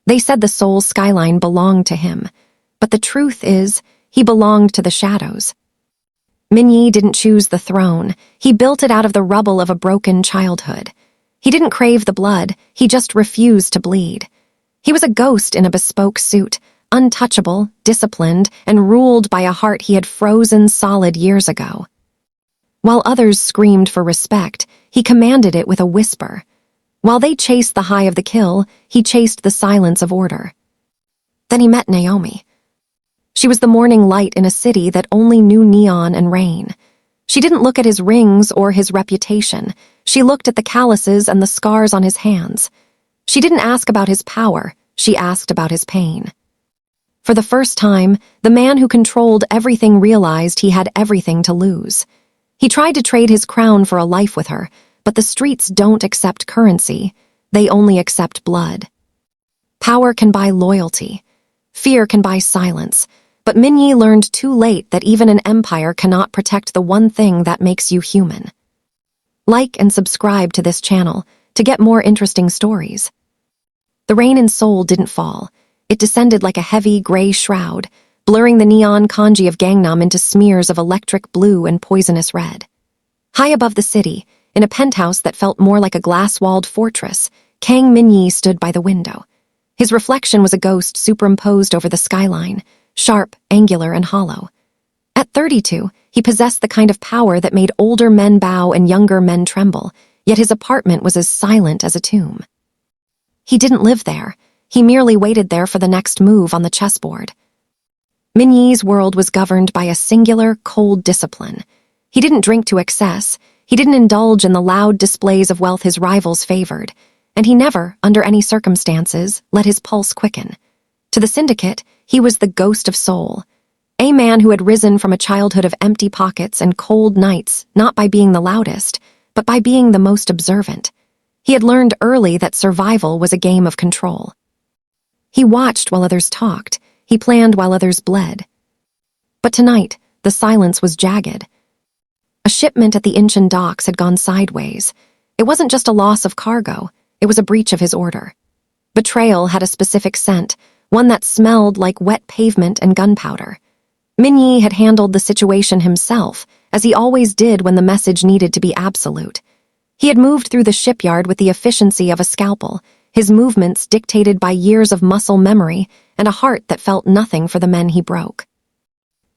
They said the Seoul skyline belonged to him, but the truth is, he belonged to the shadows. Min-jae didn't choose the throne. He built it out of the rubble of a broken childhood. He didn't crave the blood, he just refused to bleed. He was a ghost in a bespoke suit, untouchable, disciplined, and ruled by a heart he had frozen solid years ago. While others screamed for respect, he commanded it with a whisper. While they chased the high of the kill, he chased the silence of order. Then he met Naomi. She was the morning light in a city that only knew neon and rain. She didn't look at his rings or his reputation. She looked at the calluses and the scars on his hands. She didn't ask about his power, she asked about his pain. For the first time, the man who controlled everything realized he had everything to lose. He tried to trade his crown for a life with her, but the streets don't accept currency. They only accept blood. Power can buy loyalty. Fear can buy silence. But Min-jae learned too late that even an empire cannot protect the one thing that makes you human. Like and subscribe to this channel to get more interesting stories. The rain in Seoul didn't fall. It descended like a heavy, gray shroud, blurring the neon kanji of Gangnam into smears of electric blue and poisonous red. High above the city, in a penthouse that felt more like a glass-walled fortress, Kang Min-jae stood by the window. His reflection was a ghost superimposed over the skyline, sharp, angular, and hollow. At 32, he possessed the kind of power that made older men bow and younger men tremble, yet his apartment was as silent as a tomb. He didn't live there. He merely waited there for the next move on the chessboard. Min-jae's world was governed by a singular, cold discipline. He didn't drink to excess. He didn't indulge in the loud displays of wealth his rivals favored. And he never, under any circumstances, let his pulse quicken. To the syndicate, he was the ghost of Seoul, a man who had risen from a childhood of empty pockets and cold nights, not by being the loudest, but by being the most observant. He had learned early that survival was a game of control. He watched while others talked. He planned while others bled. But tonight, the silence was jagged. A shipment at the Incheon docks had gone sideways. It wasn't just a loss of cargo, it was a breach of his order. Betrayal had a specific scent, one that smelled like wet pavement and gunpowder. Min-jae had handled the situation himself, as he always did when the message needed to be absolute. He had moved through the shipyard with the efficiency of a scalpel, his movements dictated by years of muscle memory and a heart that felt nothing for the men he broke.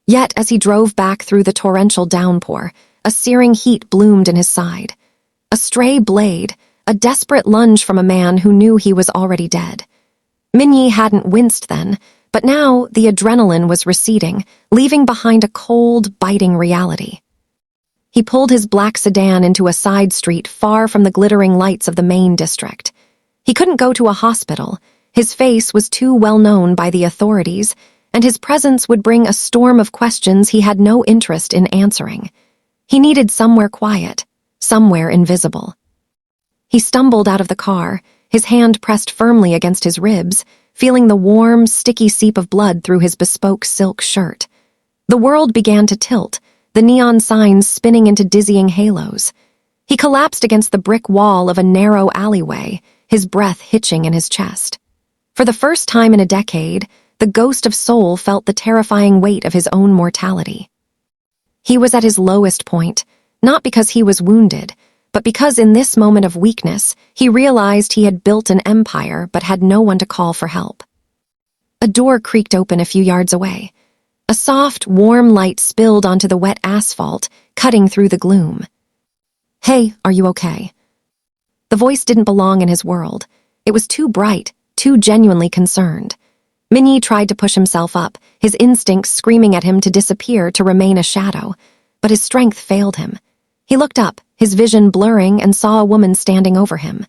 Yet, as he drove back through the torrential downpour, a searing heat bloomed in his side. A stray blade, a desperate lunge from a man who knew he was already dead. Min-jae hadn't winced then, but now the adrenaline was receding, leaving behind a cold, biting reality. He pulled his black sedan into a side street far from the glittering lights of the main district. He couldn't go to a hospital. His face was too well known by the authorities, and his presence would bring a storm of questions he had no interest in answering. He needed somewhere quiet, somewhere invisible. He stumbled out of the car, his hand pressed firmly against his ribs, feeling the warm, sticky seep of blood through his bespoke silk shirt. The world began to tilt, the neon signs spinning into dizzying halos. He collapsed against the brick wall of a narrow alleyway, his breath hitching in his chest. For the first time in a decade, the ghost of Seoul felt the terrifying weight of his own mortality. He was at his lowest point, not because he was wounded, but because in this moment of weakness, he realized he had built an empire but had no one to call for help. A door creaked open a few yards away. A soft, warm light spilled onto the wet asphalt, cutting through the gloom. "Hey, are you okay?" The voice didn't belong in his world. It was too bright, too genuinely concerned. Min-jae tried to push himself up, his instincts screaming at him to disappear, to remain a shadow, but his strength failed him. He looked up, his vision blurring, and saw a woman standing over him.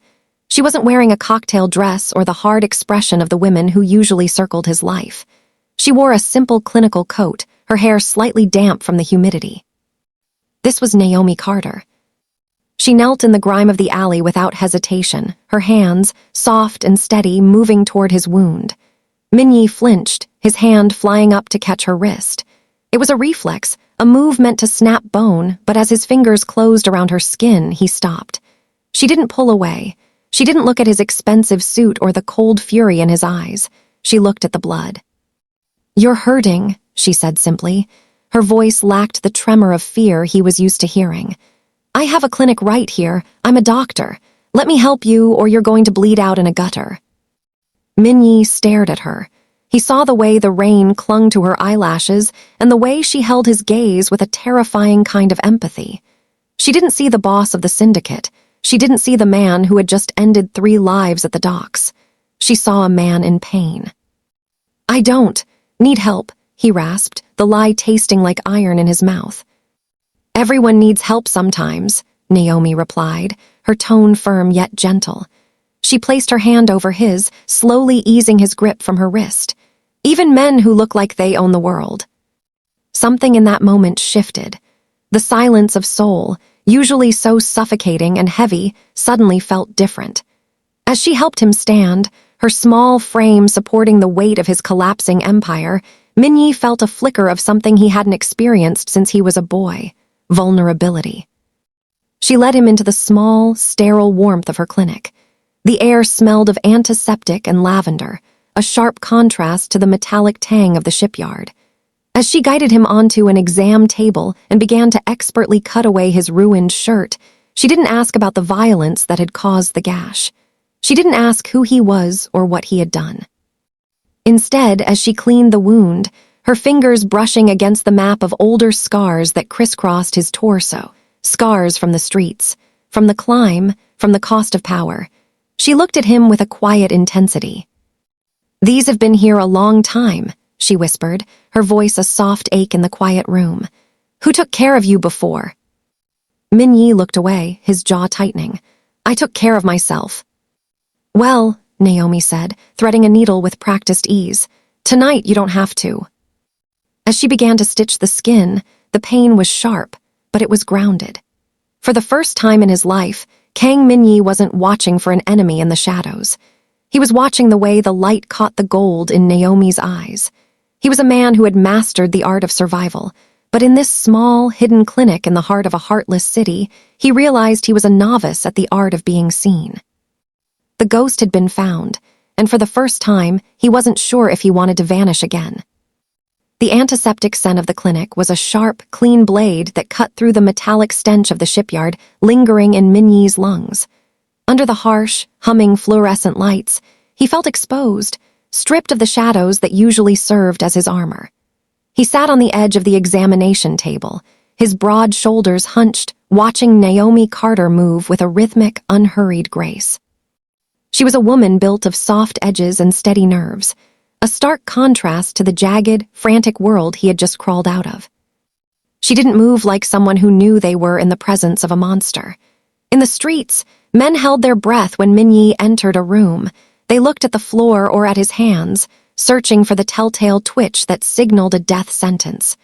She wasn't wearing a cocktail dress or the hard expression of the women who usually circled his life. She wore a simple clinical coat, her hair slightly damp from the humidity. This was Naomi Carter. She knelt in the grime of the alley without hesitation, her hands, soft and steady, moving toward his wound. Min-jae flinched, his hand flying up to catch her wrist. It was a reflex, a move meant to snap bone, but as his fingers closed around her skin, he stopped. She didn't pull away. She didn't look at his expensive suit or the cold fury in his eyes. She looked at the blood. "You're hurting," she said simply. Her voice lacked the tremor of fear he was used to hearing. "I have a clinic right here. I'm a doctor. Let me help you, or you're going to bleed out in a gutter." Min-jae stared at her. He saw the way the rain clung to her eyelashes and the way she held his gaze with a terrifying kind of empathy. She didn't see the boss of the syndicate. She didn't see the man who had just ended 3 lives at the docks. She saw a man in pain. "I don't need help," he rasped, the lie tasting like iron in his mouth. "Everyone needs help sometimes," Naomi replied, her tone firm yet gentle. She placed her hand over his, slowly easing his grip from her wrist. "Even men who look like they own the world." Something in that moment shifted. The silence of soul, usually so suffocating and heavy, suddenly felt different. As she helped him stand, her small frame supporting the weight of his collapsing empire, Min-jae felt a flicker of something he hadn't experienced since he was a boy: vulnerability. She led him into the small, sterile warmth of her clinic. The air smelled of antiseptic and lavender, a sharp contrast to the metallic tang of the shipyard. As she guided him onto an exam table and began to expertly cut away his ruined shirt, she didn't ask about the violence that had caused the gash. She didn't ask who he was or what he had done. Instead, as she cleaned the wound, her fingers brushing against the map of older scars that crisscrossed his torso, scars from the streets, from the climb, from the cost of power, she looked at him with a quiet intensity. "These have been here a long time," she whispered, her voice a soft ache in the quiet room. "Who took care of you before?" Min-jae looked away, his jaw tightening. "I took care of myself." "Well," Naomi said, threading a needle with practiced ease, "tonight you don't have to." As she began to stitch the skin, the pain was sharp, but it was grounded. For the first time in his life, Kang Min-jae wasn't watching for an enemy in the shadows. He was watching the way the light caught the gold in Naomi's eyes. He was a man who had mastered the art of survival, but in this small, hidden clinic in the heart of a heartless city, he realized he was a novice at the art of being seen. The ghost had been found, and for the first time, he wasn't sure if he wanted to vanish again. The antiseptic scent of the clinic was a sharp, clean blade that cut through the metallic stench of the shipyard, lingering in Min-jae's lungs. Under the harsh, humming fluorescent lights, he felt exposed, stripped of the shadows that usually served as his armor. He sat on the edge of the examination table, his broad shoulders hunched, watching Naomi Carter move with a rhythmic, unhurried grace. She was a woman built of soft edges and steady nerves, a stark contrast to the jagged, frantic world he had just crawled out of. She didn't move like someone who knew they were in the presence of a monster. In the streets, men held their breath when Min-jae entered a room. They looked at the floor or at his hands, searching for the telltale twitch that signaled a death sentence.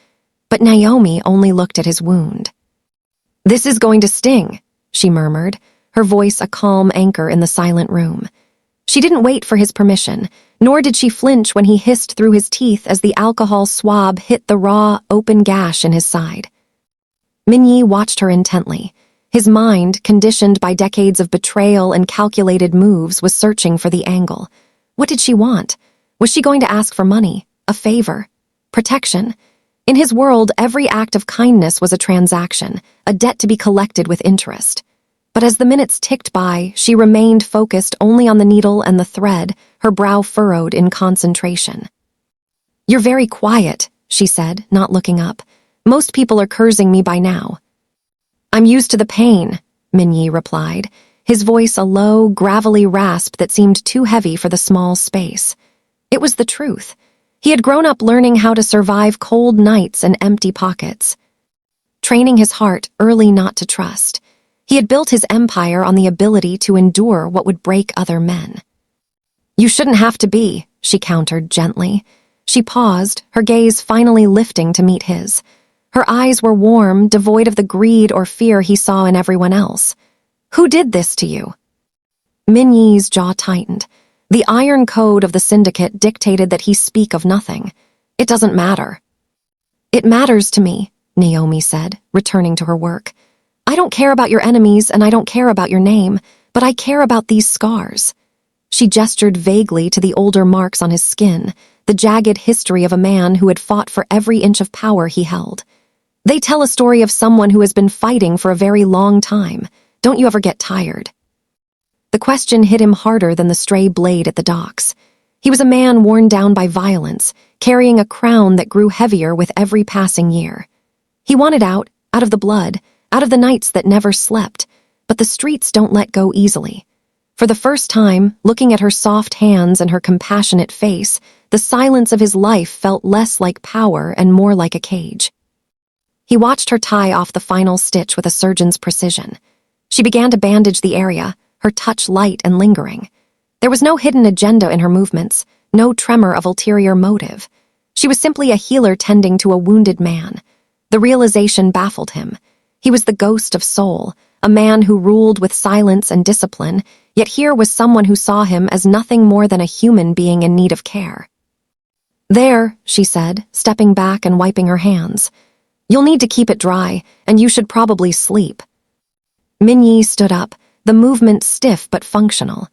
But Naomi only looked at his wound. "This is going to sting," she murmured, her voice a calm anchor in the silent room. She didn't wait for his permission, nor did she flinch when he hissed through his teeth as the alcohol swab hit the raw, open gash in his side. Min-jae watched her intently. His mind, conditioned by decades of betrayal and calculated moves, was searching for the angle. What did she want? Was she going to ask for money, a favor, protection? In his world, every act of kindness was a transaction, a debt to be collected with interest. But as the minutes ticked by, she remained focused only on the needle and the thread, her brow furrowed in concentration. "You're very quiet," she said, not looking up. "Most people are cursing me by now." "I'm used to the pain," Min-jae replied, his voice a low, gravelly rasp that seemed too heavy for the small space. It was the truth. He had grown up learning how to survive cold nights and empty pockets, training his heart early not to trust. He had built his empire on the ability to endure what would break other men. "You shouldn't have to be," she countered gently. She paused, her gaze finally lifting to meet his. Her eyes were warm, devoid of the greed or fear he saw in everyone else. "Who did this to you?" Min-jae's jaw tightened. The iron code of the syndicate dictated that he speak of nothing. "It doesn't matter." "It matters to me," Naomi said, returning to her work. "I don't care about your enemies and I don't care about your name, But I care about these scars. She gestured vaguely to the older marks on his skin, the jagged history of a man who had fought for every inch of power he held. They tell a story of someone who has been fighting for a very long time. Don't you ever get tired? The question hit him harder than the stray blade at the docks. He was a man worn down by violence, carrying a crown that grew heavier with every passing year. He wanted out of the blood, out of the nights that never slept, but the streets don't let go easily. For the first time, looking at her soft hands and her compassionate face, the silence of his life felt less like power and more like a cage. He watched her tie off the final stitch with a surgeon's precision. She began to bandage the area, her touch light and lingering. There was no hidden agenda in her movements, no tremor of ulterior motive. She was simply a healer tending to a wounded man. The realization baffled him. He was the ghost of soul, a man who ruled with silence and discipline, yet here was someone who saw him as nothing more than a human being in need of care. "There," she said, stepping back and wiping her hands. "You'll need to keep it dry, and you should probably sleep." Min-jae stood up, the movement stiff but functional.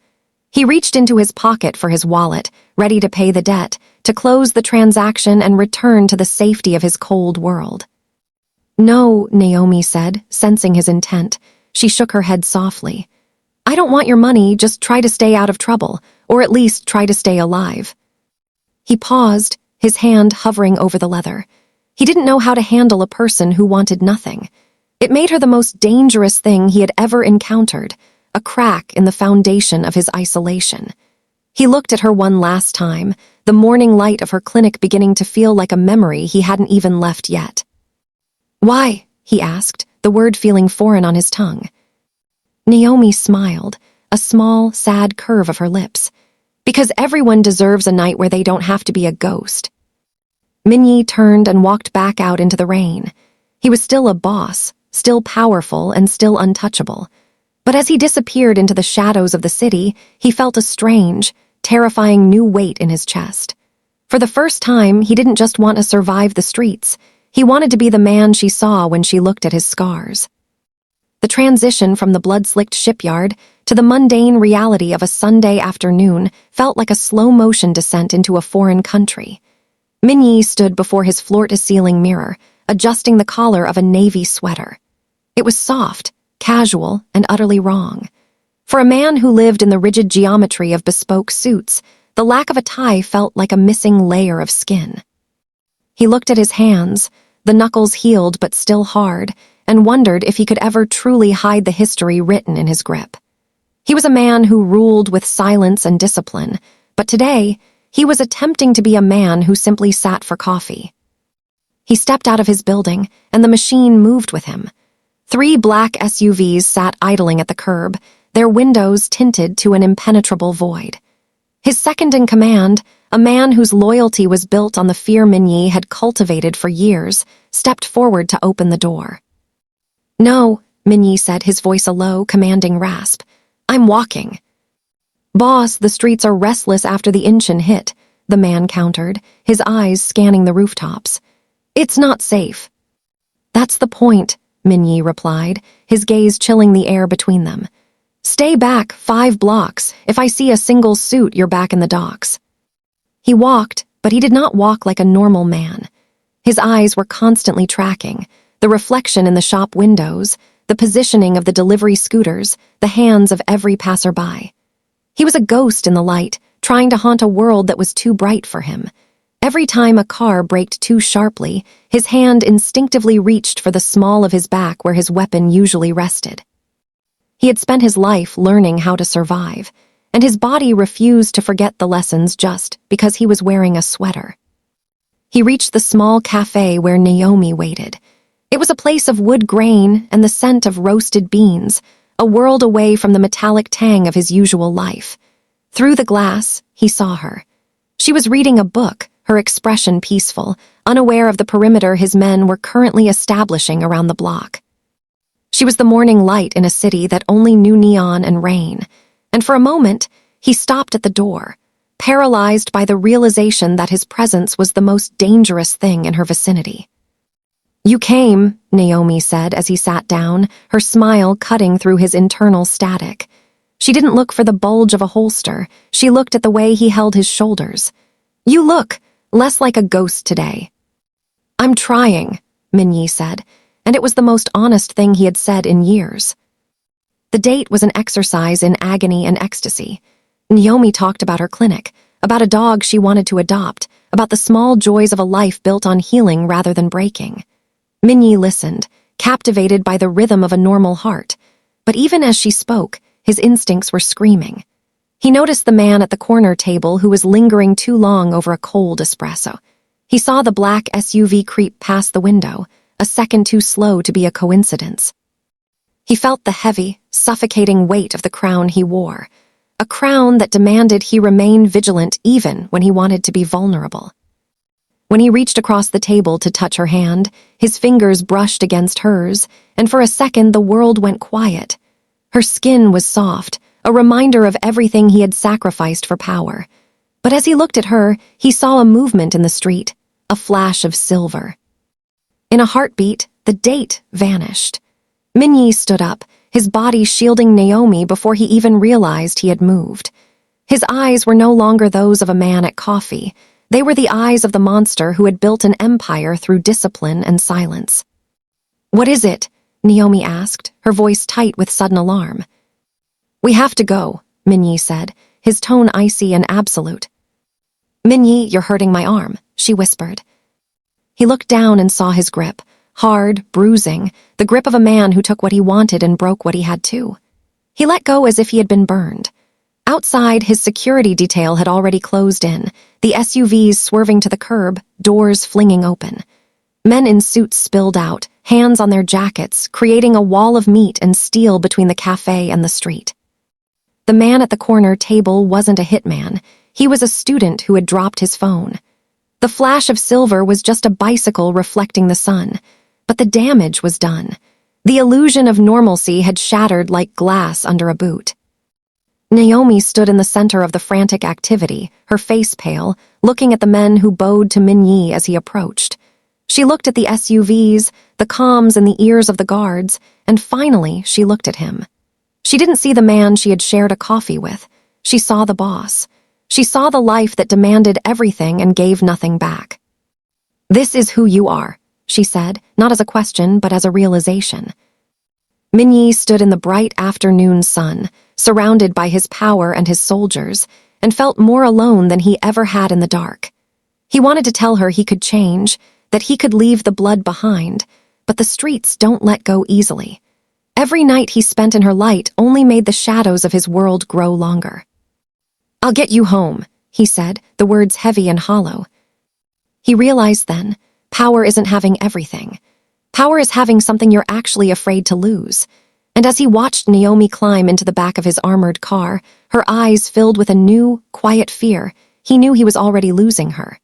He reached into his pocket for his wallet, ready to pay the debt, to close the transaction and return to the safety of his cold world. "No," Naomi said, sensing his intent. She shook her head softly. "I don't want your money, just try to stay out of trouble, or at least try to stay alive." He paused, his hand hovering over the leather. He didn't know how to handle a person who wanted nothing. It made her the most dangerous thing he had ever encountered, a crack in the foundation of his isolation. He looked at her one last time, the morning light of her clinic beginning to feel like a memory he hadn't even left yet. "Why?" he asked, the word feeling foreign on his tongue. Naomi smiled, a small, sad curve of her lips. "Because everyone deserves a night where they don't have to be a ghost." Min-jae turned and walked back out into the rain. He was still a boss, still powerful and still untouchable. But as he disappeared into the shadows of the city, he felt a strange, terrifying new weight in his chest. For the first time, he didn't just want to survive the streets. He wanted to be the man she saw when she looked at his scars. The transition from the blood-slicked shipyard to the mundane reality of a Sunday afternoon felt like a slow-motion descent into a foreign country. Min-jae stood before his floor-to-ceiling mirror, adjusting the collar of a navy sweater. It was soft, casual, and utterly wrong. For a man who lived in the rigid geometry of bespoke suits, the lack of a tie felt like a missing layer of skin. He looked at his hands, the knuckles healed but still hard, and wondered if he could ever truly hide the history written in his grip. He was a man who ruled with silence and discipline, but today, he was attempting to be a man who simply sat for coffee. He stepped out of his building, and the machine moved with him. 3 black SUVs sat idling at the curb, their windows tinted to an impenetrable void. His second-in-command, a man whose loyalty was built on the fear Min-jae had cultivated for years, stepped forward to open the door. "No," Min-jae said, his voice a low, commanding rasp. "I'm walking." "Boss, the streets are restless after the Incheon hit," the man countered, his eyes scanning the rooftops. "It's not safe." "That's the point," Min-jae replied, his gaze chilling the air between them. "Stay back 5 blocks. If I see a single suit, you're back in the docks." He walked, but he did not walk like a normal man. His eyes were constantly tracking, the reflection in the shop windows, the positioning of the delivery scooters, the hands of every passerby. He was a ghost in the light, trying to haunt a world that was too bright for him. Every time a car braked too sharply, his hand instinctively reached for the small of his back where his weapon usually rested. He had spent his life learning how to survive, and his body refused to forget the lessons just because he was wearing a sweater. He reached the small cafe where Naomi waited. It was a place of wood grain and the scent of roasted beans, a world away from the metallic tang of his usual life. Through the glass, he saw her. She was reading a book, her expression peaceful, unaware of the perimeter his men were currently establishing around the block. She was the morning light in a city that only knew neon and rain, and for a moment, he stopped at the door, paralyzed by the realization that his presence was the most dangerous thing in her vicinity. "You came," Naomi said as he sat down, her smile cutting through his internal static. She didn't look for the bulge of a holster. She looked at the way he held his shoulders. "You look less like a ghost today." "I'm trying," Min-jae said, and it was the most honest thing he had said in years. The date was an exercise in agony and ecstasy. Naomi talked about her clinic, about a dog she wanted to adopt, about the small joys of a life built on healing rather than breaking. Min-jae listened, captivated by the rhythm of a normal heart. But even as she spoke, his instincts were screaming. He noticed the man at the corner table who was lingering too long over a cold espresso. He saw the black SUV creep past the window, a second too slow to be a coincidence. He felt the heavy, suffocating weight of the crown he wore, a crown that demanded he remain vigilant even when he wanted to be vulnerable. When he reached across the table to touch her hand, his fingers brushed against hers, and for a second the world went quiet. Her skin was soft, a reminder of everything he had sacrificed for power. But as he looked at her, he saw a movement in the street, a flash of silver. In a heartbeat, the date vanished. Min-jae stood up, his body shielding Naomi before he even realized he had moved. His eyes were no longer those of a man at coffee. They were the eyes of the monster who had built an empire through discipline and silence. "What is it?" Naomi asked, her voice tight with sudden alarm. "We have to go," Min-jae said, his tone icy and absolute. "Min-jae, you're hurting my arm," she whispered. He looked down and saw his grip, hard, bruising, the grip of a man who took what he wanted and broke what he had too. He let go as if he had been burned. Outside, his security detail had already closed in, the SUVs swerving to the curb, doors flinging open. Men in suits spilled out, hands on their jackets, creating a wall of meat and steel between the cafe and the street. The man at the corner table wasn't a hitman. He was a student who had dropped his phone. The flash of silver was just a bicycle reflecting the sun, but the damage was done. The illusion of normalcy had shattered like glass under a boot. Naomi stood in the center of the frantic activity, her face pale, looking at the men who bowed to Min-jae as he approached. She looked at the SUVs, the comms and the ears of the guards, and finally she looked at him. She didn't see the man she had shared a coffee with. She saw the boss. She saw the life that demanded everything and gave nothing back. "This is who you are," she said, not as a question but as a realization. Min-jae stood in the bright afternoon sun, surrounded by his power and his soldiers, and felt more alone than he ever had in the dark. He wanted to tell her he could change, that he could leave the blood behind, but the streets don't let go easily. Every night he spent in her light only made the shadows of his world grow longer. "I'll get you home," he said, the words heavy and hollow. He realized then, power isn't having everything. Power is having something you're actually afraid to lose. And as he watched Naomi climb into the back of his armored car, her eyes filled with a new, quiet fear, he knew he was already losing her.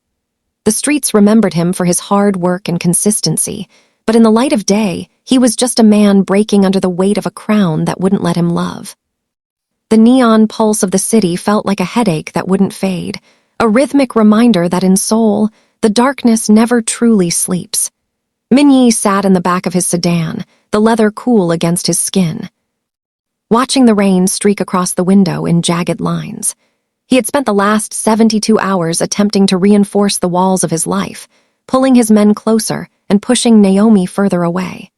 The streets remembered him for his hard work and consistency, but in the light of day, he was just a man breaking under the weight of a crown that wouldn't let him love. The neon pulse of the city felt like a headache that wouldn't fade, a rhythmic reminder that in Seoul, the darkness never truly sleeps. Min-jae sat in the back of his sedan, the leather cool against his skin, watching the rain streak across the window in jagged lines. He had spent the last 72 hours attempting to reinforce the walls of his life, pulling his men closer and pushing Naomi further away.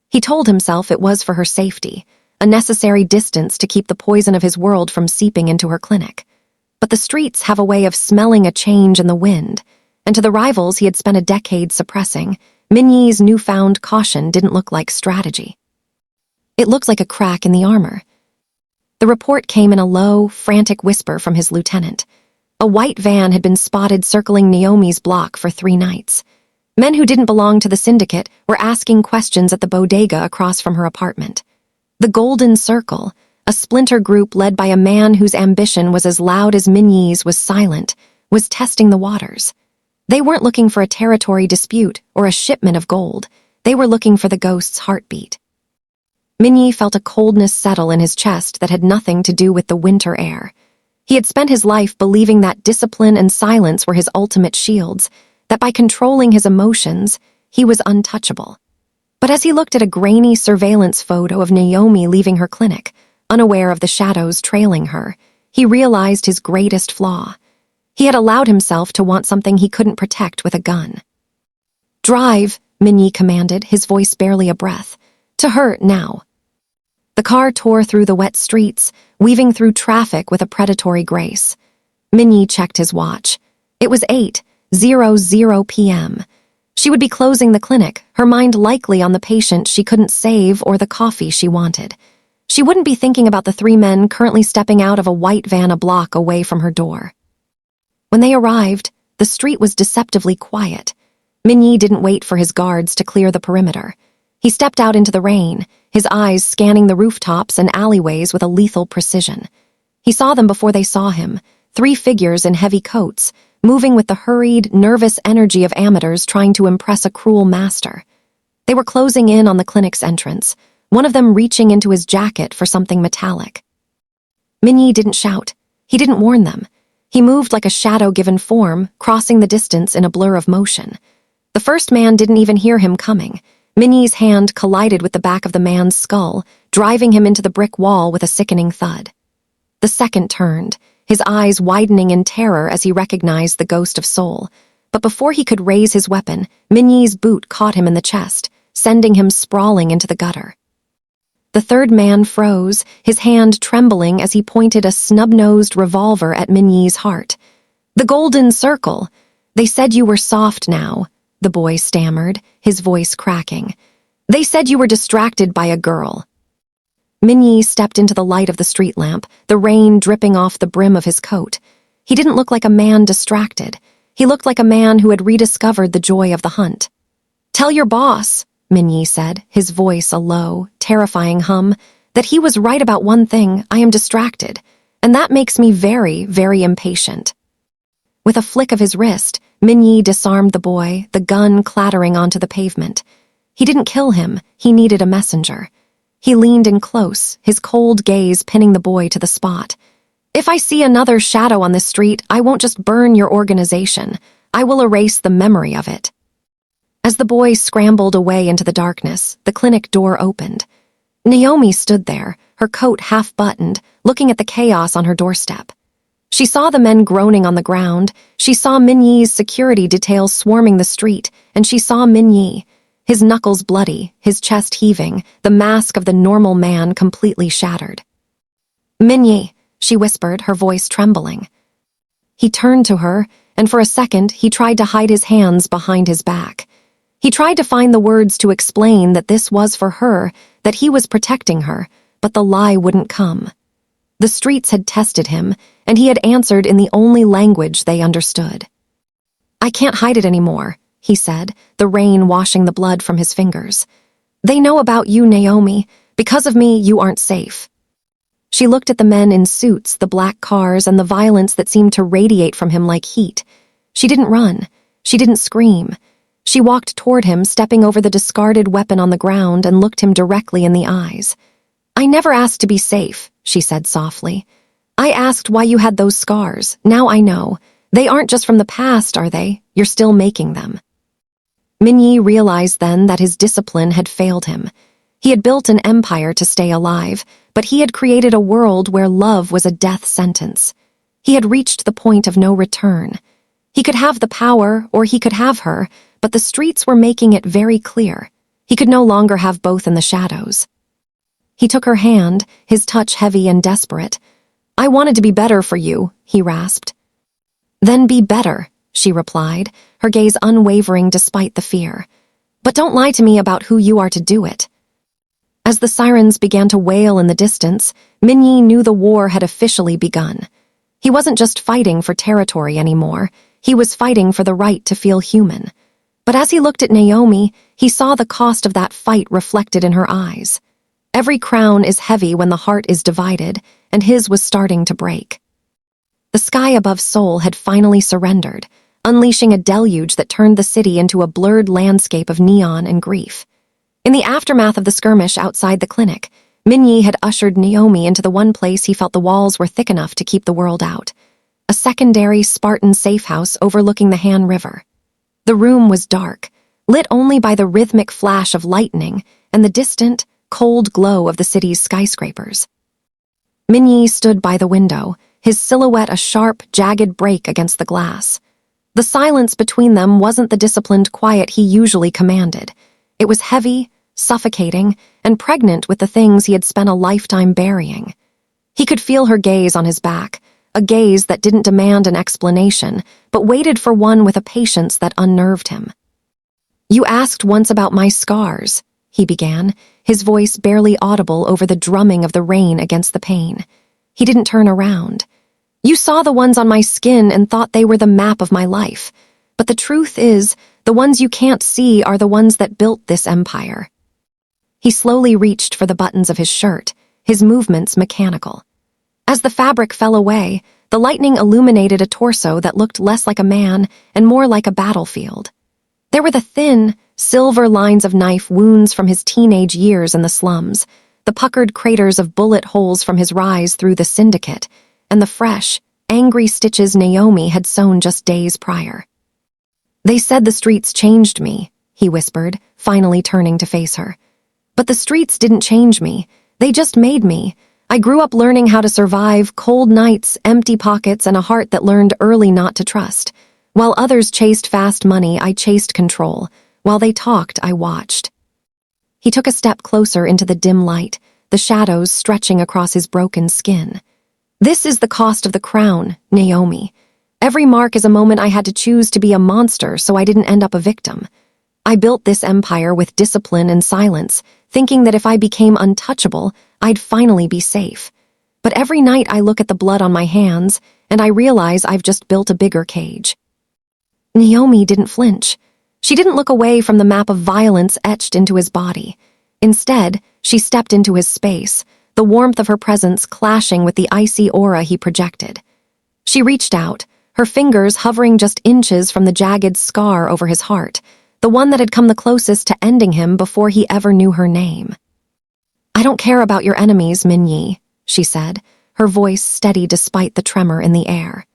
He told himself it was for her safety, a necessary distance to keep the poison of his world from seeping into her clinic. But the streets have a way of smelling a change in the wind, and to the rivals he had spent a decade suppressing, Min-jae's newfound caution didn't look like strategy. It looked like a crack in the armor. The report came in a low, frantic whisper from his lieutenant. A white van had been spotted circling Naomi's block for 3 nights. Men who didn't belong to the syndicate were asking questions at the bodega across from her apartment. The Golden Circle, a splinter group led by a man whose ambition was as loud as Min-jae's was silent, was testing the waters. They weren't looking for a territory dispute or a shipment of gold. They were looking for the ghost's heartbeat. Min-jae felt a coldness settle in his chest that had nothing to do with the winter air. He had spent his life believing that discipline and silence were his ultimate shields, that by controlling his emotions, he was untouchable. But as he looked at a grainy surveillance photo of Naomi leaving her clinic, unaware of the shadows trailing her. He realized his greatest flaw. He had allowed himself to want something he couldn't protect with a gun. "Drive," Min-jae commanded, his voice barely a breath. "To her, now." The car tore through the wet streets, weaving through traffic with a predatory grace. Min-jae checked his watch. It was 8:00 p.m. She would be closing the clinic, her mind likely on the patient she couldn't save or the coffee she wanted. She wouldn't be thinking about the 3 men currently stepping out of a white van a block away from her door. When they arrived, the street was deceptively quiet. Min-jae didn't wait for his guards to clear the perimeter. He stepped out into the rain, his eyes scanning the rooftops and alleyways with a lethal precision. He saw them before they saw him, 3 figures in heavy coats, moving with the hurried, nervous energy of amateurs trying to impress a cruel master. They were closing in on the clinic's entrance, one of them reaching into his jacket for something metallic. Min-jae didn't shout. He didn't warn them. He moved like a shadow given form, crossing the distance in a blur of motion. The first man didn't even hear him coming. Min-jae's hand collided with the back of the man's skull, driving him into the brick wall with a sickening thud. The second turned, his eyes widening in terror as he recognized the ghost of Soul. But before he could raise his weapon, Min-jae's boot caught him in the chest, sending him sprawling into the gutter. The third man froze, his hand trembling as he pointed a snub-nosed revolver at Min-jae's heart. "The golden circle! They said you were soft now," the boy stammered, his voice cracking. "They said you were distracted by a girl." Min-jae stepped into the light of the street lamp, the rain dripping off the brim of his coat. He didn't look like a man distracted. He looked like a man who had rediscovered the joy of the hunt. "Tell your boss," Min-jae said, his voice a low, terrifying hum, "that he was right about one thing. I am distracted, and that makes me very, very impatient." With a flick of his wrist, Min-jae disarmed the boy, the gun clattering onto the pavement. He didn't kill him, he needed a messenger. He leaned in close, his cold gaze pinning the boy to the spot. "If I see another shadow on this street, I won't just burn your organization. I will erase the memory of it." As the boy scrambled away into the darkness, the clinic door opened. Naomi stood there, her coat half-buttoned, looking at the chaos on her doorstep. She saw the men groaning on the ground, she saw Min-jae's security details swarming the street, and she saw Min-jae, his knuckles bloody, his chest heaving, the mask of the normal man completely shattered. "Min-jae," she whispered, her voice trembling. He turned to her, and for a second he tried to hide his hands behind his back. He tried to find the words to explain that this was for her, that he was protecting her, but the lie wouldn't come. The streets had tested him, and he had answered in the only language they understood. "I can't hide it anymore," he said, the rain washing the blood from his fingers. "They know about you, Naomi. Because of me, you aren't safe." She looked at the men in suits, the black cars, and the violence that seemed to radiate from him like heat. She didn't run. She didn't scream. She walked toward him, stepping over the discarded weapon on the ground, and looked him directly in the eyes. "I never asked to be safe," she said softly. "I asked why you had those scars. Now I know. They aren't just from the past, are they? You're still making them." Min-jae realized then that his discipline had failed him. He had built an empire to stay alive, but he had created a world where love was a death sentence. He had reached the point of no return. He could have the power, or he could have her, but the streets were making it very clear. He could no longer have both in the shadows. He took her hand, his touch heavy and desperate. "I wanted to be better for you," he rasped. "Then be better," she replied, her gaze unwavering despite the fear. "But don't lie to me about who you are to do it." As the sirens began to wail in the distance, Min-jae knew the war had officially begun. He wasn't just fighting for territory anymore, he was fighting for the right to feel human. But as he looked at Naomi, he saw the cost of that fight reflected in her eyes. Every crown is heavy when the heart is divided, and his was starting to break. The sky above Seoul had finally surrendered, unleashing a deluge that turned the city into a blurred landscape of neon and grief. In the aftermath of the skirmish outside the clinic, Min-jae had ushered Naomi into the one place he felt the walls were thick enough to keep the world out. A secondary Spartan safe house overlooking the Han River. The room was dark, lit only by the rhythmic flash of lightning and the distant, cold glow of the city's skyscrapers. Min-jae stood by the window, his silhouette a sharp, jagged break against the glass. The silence between them wasn't the disciplined quiet he usually commanded. It was heavy, suffocating, and pregnant with the things he had spent a lifetime burying. He could feel her gaze on his back, a gaze that didn't demand an explanation, but waited for one with a patience that unnerved him. "You asked once about my scars," he began, his voice barely audible over the drumming of the rain against the pane. He didn't turn around. "You saw the ones on my skin and thought they were the map of my life. But the truth is, the ones you can't see are the ones that built this empire." He slowly reached for the buttons of his shirt, his movements mechanical. As the fabric fell away, the lightning illuminated a torso that looked less like a man and more like a battlefield. There were the thin, silver lines of knife wounds from his teenage years in the slums, the puckered craters of bullet holes from his rise through the syndicate, and the fresh, angry stitches Naomi had sewn just days prior. "They said the streets changed me," he whispered, finally turning to face her. "But the streets didn't change me. They just made me. I grew up learning how to survive cold nights, empty pockets, and a heart that learned early not to trust. While others chased fast money, I chased control. While they talked, I watched." He took a step closer into the dim light, the shadows stretching across his broken skin. "This is the cost of the crown, Naomi. Every mark is a moment I had to choose to be a monster so I didn't end up a victim. I built this empire with discipline and silence, thinking that if I became untouchable, I'd finally be safe. But every night I look at the blood on my hands, and I realize I've just built a bigger cage." Naomi didn't flinch. She didn't look away from the map of violence etched into his body. Instead, she stepped into his space, the warmth of her presence clashing with the icy aura he projected. She reached out, her fingers hovering just inches from the jagged scar over his heart, the one that had come the closest to ending him before he ever knew her name. "I don't care about your enemies, Min-jae," she said, her voice steady despite the tremor in the air.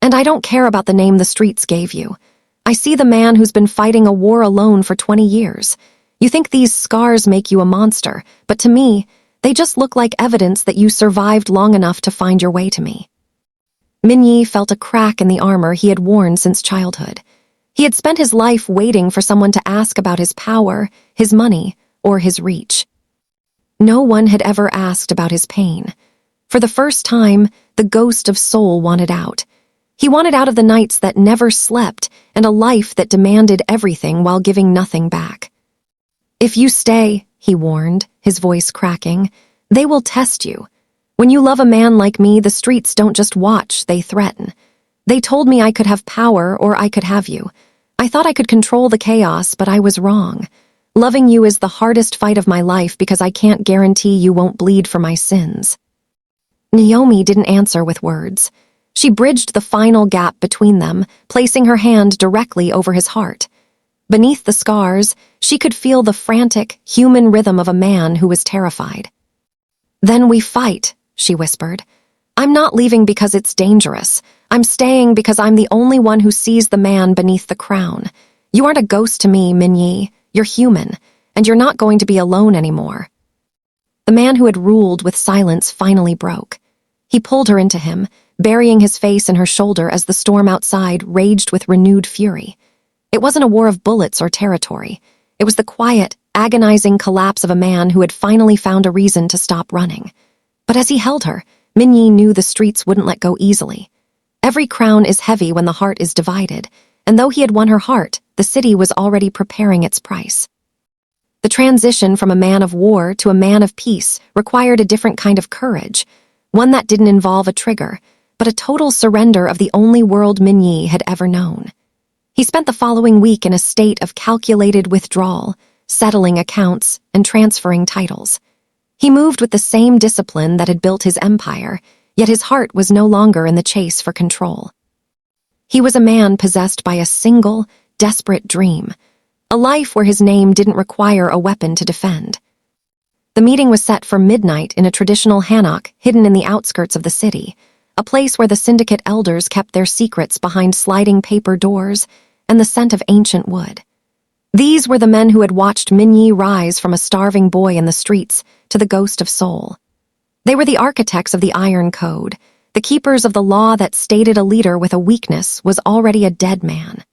"And I don't care about the name the streets gave you. I see the man who's been fighting a war alone for 20 years. You think these scars make you a monster, but to me, they just look like evidence that you survived long enough to find your way to me." Min-jae felt a crack in the armor he had worn since childhood. He had spent his life waiting for someone to ask about his power, his money, or his reach. No one had ever asked about his pain. For the first time, the ghost of soul wanted out. He wanted out of the nights that never slept and a life that demanded everything while giving nothing back. "If you stay," he warned, his voice cracking, "they will test you. When you love a man like me, the streets don't just watch, they threaten. They told me I could have power or I could have you. I thought I could control the chaos, but I was wrong. Loving you is the hardest fight of my life because I can't guarantee you won't bleed for my sins." Naomi didn't answer with words. She bridged the final gap between them, placing her hand directly over his heart. Beneath the scars, she could feel the frantic, human rhythm of a man who was terrified. "Then we fight," she whispered. "I'm not leaving because it's dangerous. I'm staying because I'm the only one who sees the man beneath the crown. You aren't a ghost to me, Min-jae. You're human, and you're not going to be alone anymore." The man who had ruled with silence finally broke. He pulled her into him, burying his face in her shoulder as the storm outside raged with renewed fury. It wasn't a war of bullets or territory. It was the quiet, agonizing collapse of a man who had finally found a reason to stop running. But as he held her, Min-jae knew the streets wouldn't let go easily. Every crown is heavy when the heart is divided, and though he had won her heart, the city was already preparing its price. The transition from a man of war to a man of peace required a different kind of courage, one that didn't involve a trigger, but a total surrender of the only world Min-jae had ever known. He spent the following week in a state of calculated withdrawal, settling accounts and transferring titles. He moved with the same discipline that had built his empire, yet his heart was no longer in the chase for control. He was a man possessed by a single, desperate dream, a life where his name didn't require a weapon to defend. The meeting was set for midnight in a traditional hanok hidden in the outskirts of the city, a place where the syndicate elders kept their secrets behind sliding paper doors and the scent of ancient wood. These were the men who had watched Min-jae rise from a starving boy in the streets to the ghost of soul. They were the architects of the Iron Code, the keepers of the law that stated a leader with a weakness was already a dead man.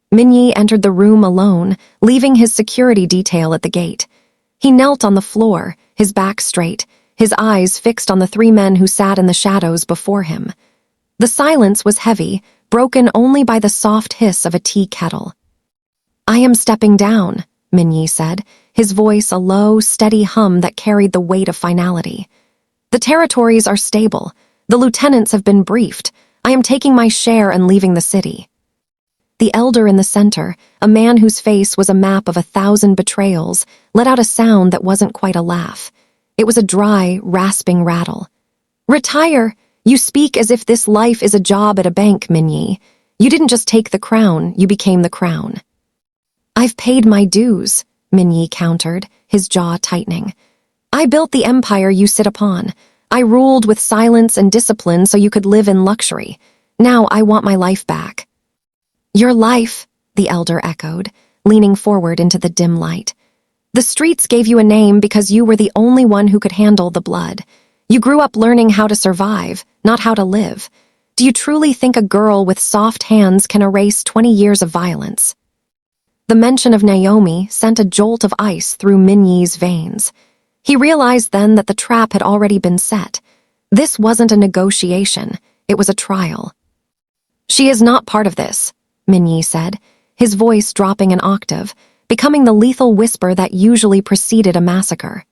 Min-jae entered the room alone, leaving his security detail at the gate. He knelt on the floor, his back straight, his eyes fixed on the three men who sat in the shadows before him. The silence was heavy, broken only by the soft hiss of a tea kettle. "I am stepping down," Min-jae said, his voice a low, steady hum that carried the weight of finality. "The territories are stable. The lieutenants have been briefed. I am taking my share and leaving the city." The elder in the center, a man whose face was a map of 1,000 betrayals, let out a sound that wasn't quite a laugh. It was a dry, rasping rattle. "Retire! You speak as if this life is a job at a bank, Min-jae. You didn't just take the crown, you became the crown." "I've paid my dues," Min-jae countered, his jaw tightening. "I built the empire you sit upon. I ruled with silence and discipline so you could live in luxury. Now I want my life back." "Your life," the elder echoed, leaning forward into the dim light. "The streets gave you a name because you were the only one who could handle the blood. You grew up learning how to survive, not how to live. Do you truly think a girl with soft hands can erase 20 years of violence?" The mention of Naomi sent a jolt of ice through Min-jae's veins. He realized then that the trap had already been set. This wasn't a negotiation, it was a trial. "She is not part of this," Min-jae said, his voice dropping an octave, becoming the lethal whisper that usually preceded a massacre.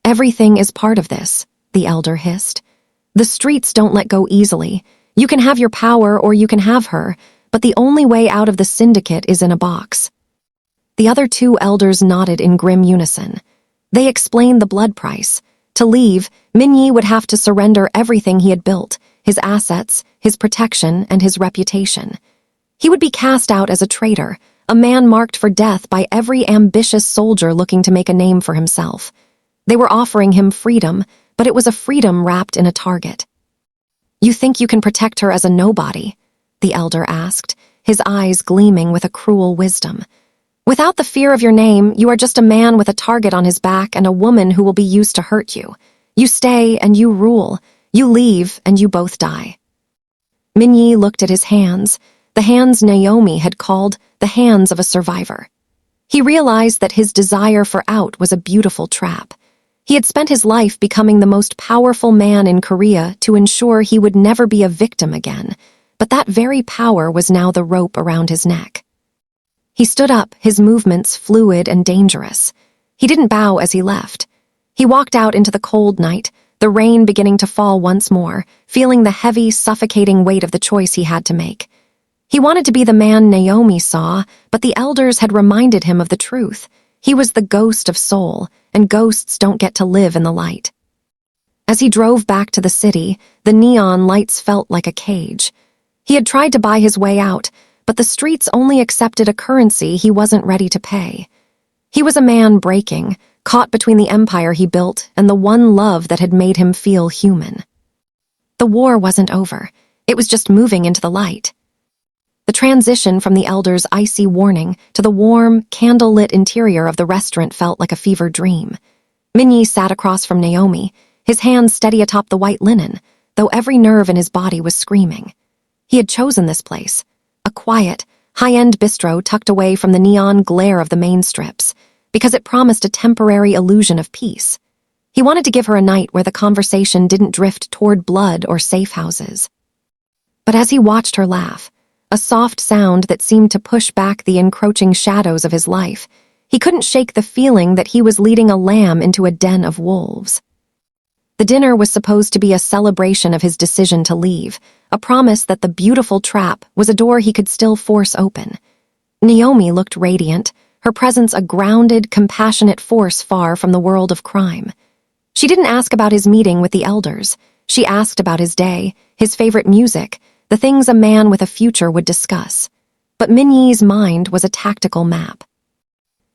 "Everything is part of this," the elder hissed. "The streets don't let go easily. You can have your power or you can have her, but the only way out of the syndicate is in a box." The other two elders nodded in grim unison. They explained the blood price. To leave, Min-jae would have to surrender everything he had built, his assets, his protection, and his reputation. He would be cast out as a traitor, a man marked for death by every ambitious soldier looking to make a name for himself. They were offering him freedom, but it was a freedom wrapped in a target. "You think you can protect her as a nobody?" the elder asked, his eyes gleaming with a cruel wisdom. "Without the fear of your name, you are just a man with a target on his back and a woman who will be used to hurt you. You stay and you rule. You leave and you both die." Min-jae looked at his hands, the hands Naomi had called the hands of a survivor. He realized that his desire for out was a beautiful trap. He had spent his life becoming the most powerful man in Korea to ensure he would never be a victim again, but that very power was now the rope around his neck. He stood up, his movements fluid and dangerous. He didn't bow as he left. He walked out into the cold night, the rain beginning to fall once more, feeling the heavy, suffocating weight of the choice he had to make. He wanted to be the man Naomi saw, but the elders had reminded him of the truth. He was the ghost of soul, and ghosts don't get to live in the light. As he drove back to the city, the neon lights felt like a cage. He had tried to buy his way out, but the streets only accepted a currency he wasn't ready to pay. He was a man breaking, caught between the empire he built and the one love that had made him feel human. The war wasn't over. It was just moving into the light. The transition from the elder's icy warning to the warm, candle-lit interior of the restaurant felt like a fever dream. Min-jae sat across from Naomi, his hands steady atop the white linen, though every nerve in his body was screaming. He had chosen this place, a quiet, high-end bistro tucked away from the neon glare of the main strips, because it promised a temporary illusion of peace. He wanted to give her a night where the conversation didn't drift toward blood or safe houses. But as he watched her laugh, a soft sound that seemed to push back the encroaching shadows of his life, he couldn't shake the feeling that he was leading a lamb into a den of wolves. The dinner was supposed to be a celebration of his decision to leave, a promise that the beautiful trap was a door he could still force open. Naomi looked radiant, her presence a grounded, compassionate force far from the world of crime. She didn't ask about his meeting with the elders. She asked about his day, his favorite music, the things a man with a future would discuss. But Min-jae's mind was a tactical map.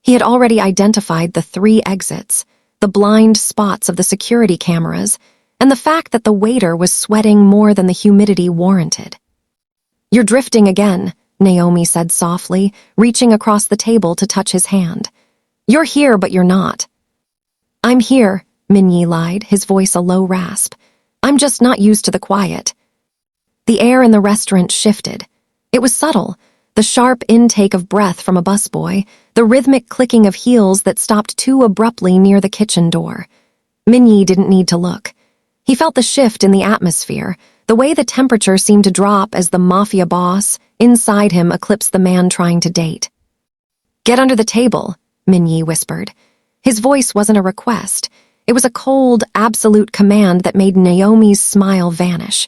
He had already identified the 3 exits, the blind spots of the security cameras, and the fact that the waiter was sweating more than the humidity warranted. "You're drifting again," Naomi said softly, reaching across the table to touch his hand. "You're here, but you're not." "I'm here," Min-yi lied, his voice a low rasp. "I'm just not used to the quiet." The air in the restaurant shifted. It was subtle, the sharp intake of breath from a busboy, the rhythmic clicking of heels that stopped too abruptly near the kitchen door. Min-yi didn't need to look. He felt the shift in the atmosphere, the way the temperature seemed to drop as the mafia boss inside him eclipsed the man trying to date. "Get under the table," Min-yi whispered. His voice wasn't a request. It was a cold, absolute command that made Naomi's smile vanish.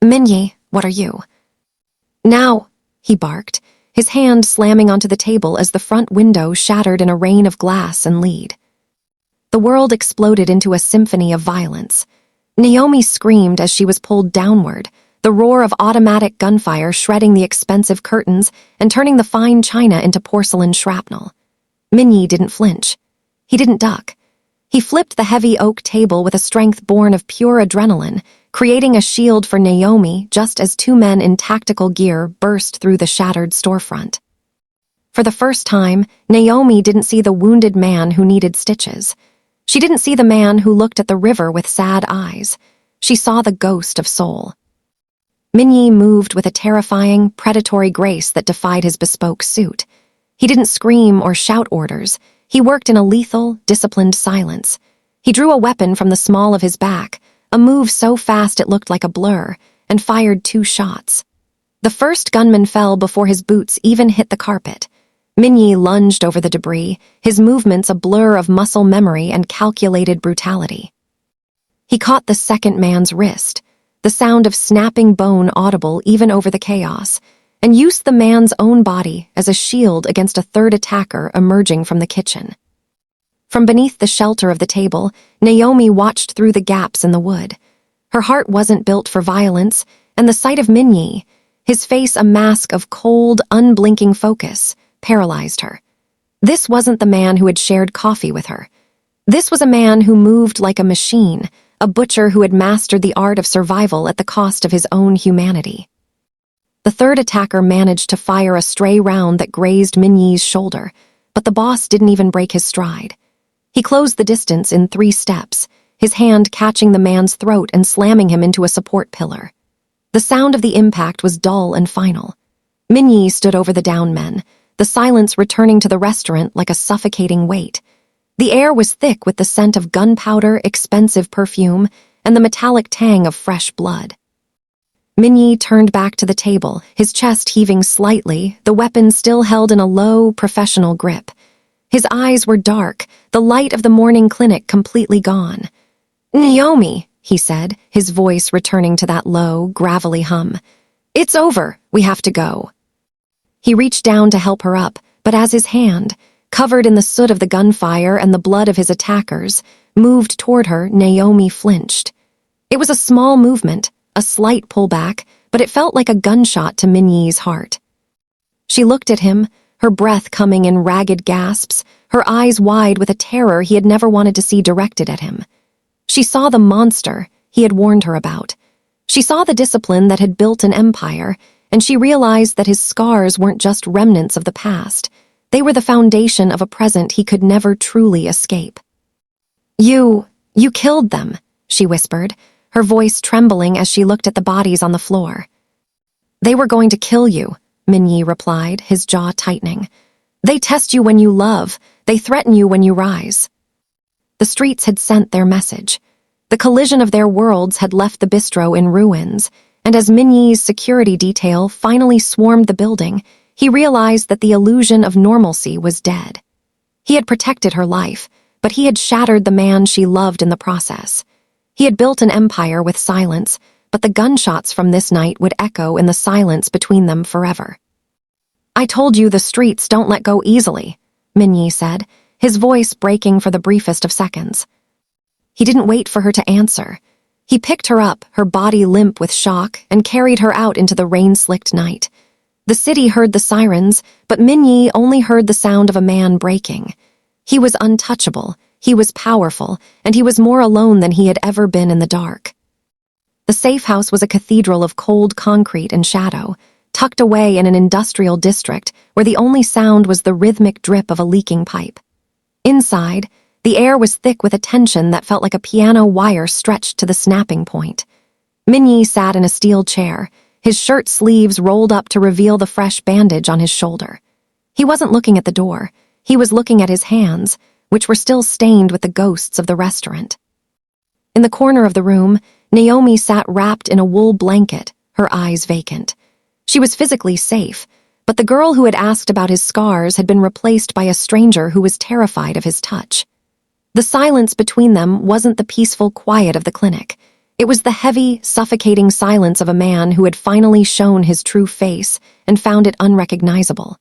"Min-yi, what are you?" "Now," he barked, his hand slamming onto the table as the front window shattered in a rain of glass and lead. The world exploded into a symphony of violence. Naomi screamed as she was pulled downward, the roar of automatic gunfire shredding the expensive curtains and turning the fine china into porcelain shrapnel. Min-yi didn't flinch. He didn't duck. He flipped the heavy oak table with a strength born of pure adrenaline, creating a shield for Naomi just as two men in tactical gear burst through the shattered storefront. For the first time, Naomi didn't see the wounded man who needed stitches. She didn't see the man who looked at the river with sad eyes. She saw the ghost of soul. Min-yi moved with a terrifying, predatory grace that defied his bespoke suit. He didn't scream or shout orders. He worked in a lethal, disciplined silence. He drew a weapon from the small of his back, a move so fast it looked like a blur, and fired 2 shots. The first gunman fell before his boots even hit the carpet. Min-yi lunged over the debris, his movements a blur of muscle memory and calculated brutality. He caught the second man's wrist, the sound of snapping bone audible even over the chaos, and used the man's own body as a shield against a third attacker emerging from the kitchen. From beneath the shelter of the table, Naomi watched through the gaps in the wood. Her heart wasn't built for violence, and the sight of Min-yi, his face a mask of cold, unblinking focus, paralyzed her. This wasn't the man who had shared coffee with her. This was a man who moved like a machine, a butcher who had mastered the art of survival at the cost of his own humanity. The third attacker managed to fire a stray round that grazed Min-yi's shoulder, but the boss didn't even break his stride. He closed the distance in 3 steps, his hand catching the man's throat and slamming him into a support pillar. The sound of the impact was dull and final. Min-yi stood over the downed men, the silence returning to the restaurant like a suffocating weight. The air was thick with the scent of gunpowder, expensive perfume, and the metallic tang of fresh blood. Min-yi turned back to the table, his chest heaving slightly, the weapon still held in a low, professional grip. His eyes were dark, the light of the morning clinic completely gone. "Naomi," he said, his voice returning to that low, gravelly hum. "It's over. We have to go." He reached down to help her up, but as his hand, covered in the soot of the gunfire and the blood of his attackers, moved toward her, Naomi flinched. It was a small movement, a slight pullback, but it felt like a gunshot to Min-yi's heart. She looked at him, her breath coming in ragged gasps, her eyes wide with a terror he had never wanted to see directed at him. She saw the monster he had warned her about. She saw the discipline that had built an empire, and she realized that his scars weren't just remnants of the past. They were the foundation of a present he could never truly escape. You killed them," she whispered, her voice trembling as she looked at the bodies on the floor. "They were going to kill you," Min-yi replied, his jaw tightening. "They test you when you love, they threaten you when you rise." The streets had sent their message. The collision of their worlds had left the bistro in ruins, and as Min-yi's security detail finally swarmed the building, he realized that the illusion of normalcy was dead. He had protected her life, but he had shattered the man she loved in the process. He had built an empire with silence, but the gunshots from this night would echo in the silence between them forever. "I told you the streets don't let go easily," Min-yi said, his voice breaking for the briefest of seconds. He didn't wait for her to answer. He picked her up, her body limp with shock, and carried her out into the rain-slicked night. The city heard the sirens, but Min-yi only heard the sound of a man breaking. He was untouchable, he was powerful, and he was more alone than he had ever been in the dark. The safe house was a cathedral of cold concrete and shadow, tucked away in an industrial district where the only sound was the rhythmic drip of a leaking pipe. Inside, The air was thick with a tension that felt like a piano wire stretched to the snapping point. Min-jae sat in a steel chair, his shirt sleeves rolled up to reveal the fresh bandage on his shoulder. He wasn't looking at the door. He was looking at his hands, which were still stained with the ghosts of the restaurant. In the corner of the room, Naomi sat wrapped in a wool blanket, her eyes vacant. She was physically safe, but the girl who had asked about his scars had been replaced by a stranger who was terrified of his touch. The silence between them wasn't the peaceful quiet of the clinic. It was the heavy, suffocating silence of a man who had finally shown his true face and found it unrecognizable.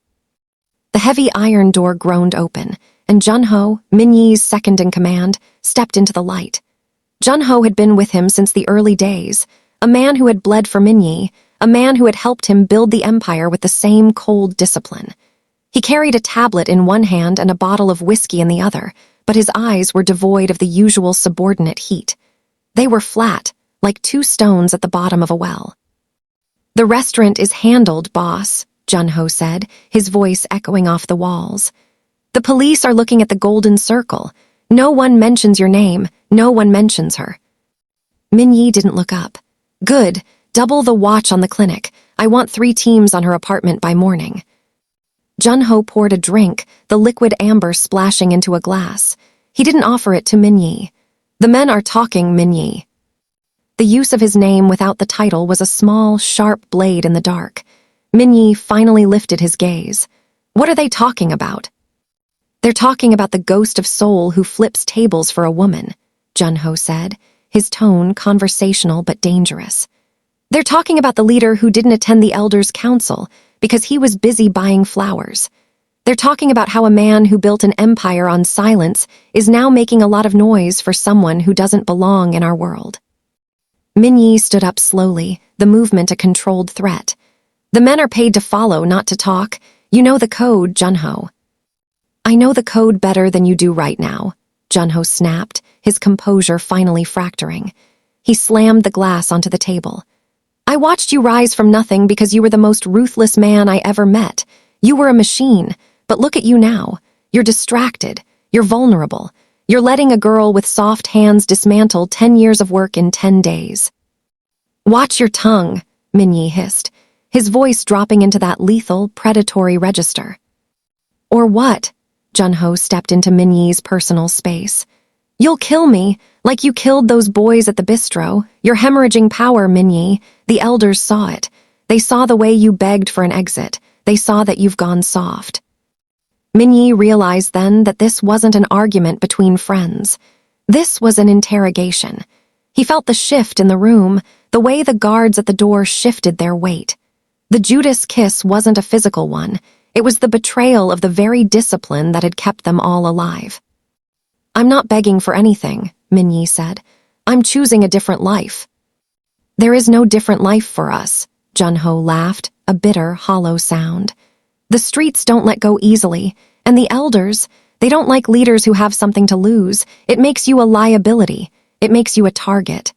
The heavy iron door groaned open, and Jun-ho, Min-jae's second-in-command, stepped into the light. Jun-ho had been with him since the early days, a man who had bled for Min-jae, a man who had helped him build the empire with the same cold discipline. He carried a tablet in one hand and a bottle of whiskey in the other, but his eyes were devoid of the usual subordinate heat. They were flat, like two stones at the bottom of a well. "The restaurant is handled, boss," Jun-ho said, his voice echoing off the walls. "The police are looking at the golden circle. No one mentions your name, no one mentions her." Min-jae didn't look up. "Good, double the watch on the clinic. I want 3 teams on her apartment by morning." Jun-ho poured a drink, the liquid amber splashing into a glass. He didn't offer it to Min-jae. "The men are talking, Min-jae." The use of his name without the title was a small, sharp blade in the dark. Min-jae finally lifted his gaze. "What are they talking about?" "They're talking about the ghost of soul who flips tables for a woman," Jun-ho said, his tone conversational but dangerous. "They're talking about the leader who didn't attend the elders' council because he was busy buying flowers. They're talking about how a man who built an empire on silence is now making a lot of noise for someone who doesn't belong in our world." Min-jae stood up slowly, the movement a controlled threat. "The men are paid to follow, not to talk. You know the code, Jun-ho." "I know the code better than you do right now," Jun-ho snapped, his composure finally fracturing. He slammed the glass onto the table. "I watched you rise from nothing because you were the most ruthless man I ever met. You were a machine, but look at you now. You're distracted. You're vulnerable. You're letting a girl with soft hands dismantle 10 years of work in 10 days. "Watch your tongue," Min-jae hissed, his voice dropping into that lethal, predatory register. "Or what?" Jun-ho stepped into Min-jae's personal space. "You'll kill me, like you killed those boys at the bistro. You're hemorrhaging power, Min-jae. The elders saw it. They saw the way you begged for an exit. They saw that you've gone soft." Min-jae realized then that this wasn't an argument between friends. This was an interrogation. He felt the shift in the room, the way the guards at the door shifted their weight. The Judas kiss wasn't a physical one. It was the betrayal of the very discipline that had kept them all alive. "I'm not begging for anything," Min-jae said. "I'm choosing a different life." "There is no different life for us," Jun-ho laughed, a bitter, hollow sound. "The streets don't let go easily, and the elders, they don't like leaders who have something to lose. It makes you a liability. It makes you a target."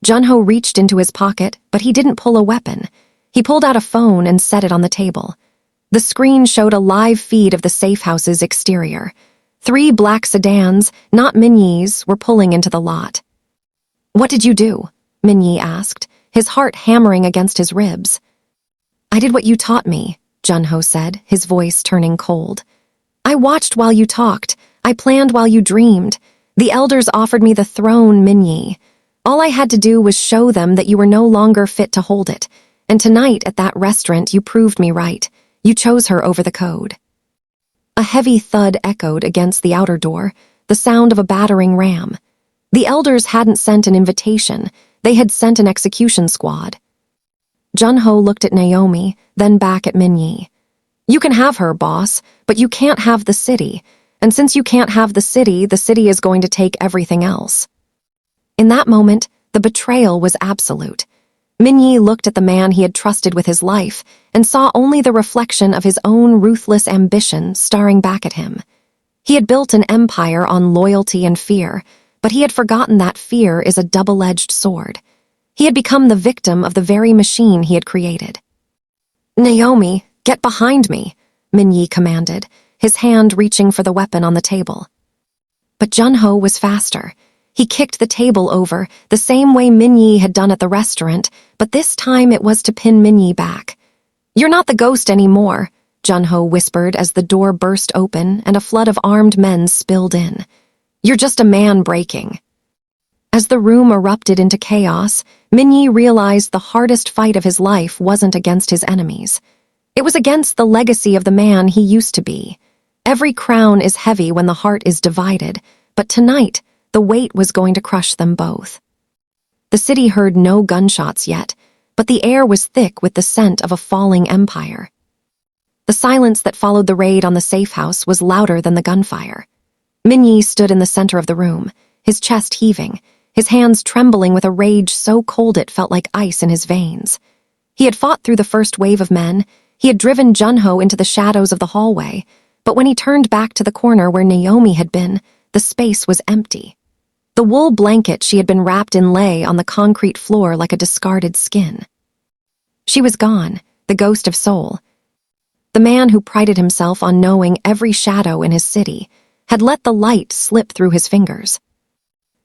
Jun-ho reached into his pocket, but he didn't pull a weapon. He pulled out a phone and set it on the table. The screen showed a live feed of the safe house's exterior. 3 black sedans, not Min-jae's, were pulling into the lot. "What did you do?" Min-jae asked, his heart hammering against his ribs. "I did what you taught me," Jun-ho said, his voice turning cold. "I watched while you talked. I planned while you dreamed. The elders offered me the throne, Min-jae. All I had to do was show them that you were no longer fit to hold it. And tonight, at that restaurant, you proved me right. You chose her over the code." A heavy thud echoed against the outer door, the sound of a battering ram. The elders hadn't sent an invitation. They had sent an execution squad. Jun-ho looked at Naomi, then back at Min-jae. "You can have her, boss, but you can't have the city. And since you can't have the city is going to take everything else." In that moment, the betrayal was absolute. Min-jae looked at the man he had trusted with his life and saw only the reflection of his own ruthless ambition staring back at him. He had built an empire on loyalty and fear, but he had forgotten that fear is a double-edged sword. He had become the victim of the very machine he had created. "Naomi, get behind me," Min-jae commanded, his hand reaching for the weapon on the table. But Junho was faster. He kicked the table over, the same way Min-yi had done at the restaurant, but this time it was to pin Min-yi back. "You're not the ghost anymore," Junho whispered as the door burst open and a flood of armed men spilled in. "You're just a man breaking." As the room erupted into chaos, Min-yi realized the hardest fight of his life wasn't against his enemies. It was against the legacy of the man he used to be. Every crown is heavy when the heart is divided, but tonight, the weight was going to crush them both. The city heard no gunshots yet, but the air was thick with the scent of a falling empire. The silence that followed the raid on the safe house was louder than the gunfire. Min-yi stood in the center of the room, his chest heaving, his hands trembling with a rage so cold it felt like ice in his veins. He had fought through the first wave of men, he had driven Junho into the shadows of the hallway, but when he turned back to the corner where Naomi had been, the space was empty. The wool blanket she had been wrapped in lay on the concrete floor like a discarded skin. She was gone, the ghost of Seoul. The man who prided himself on knowing every shadow in his city had let the light slip through his fingers.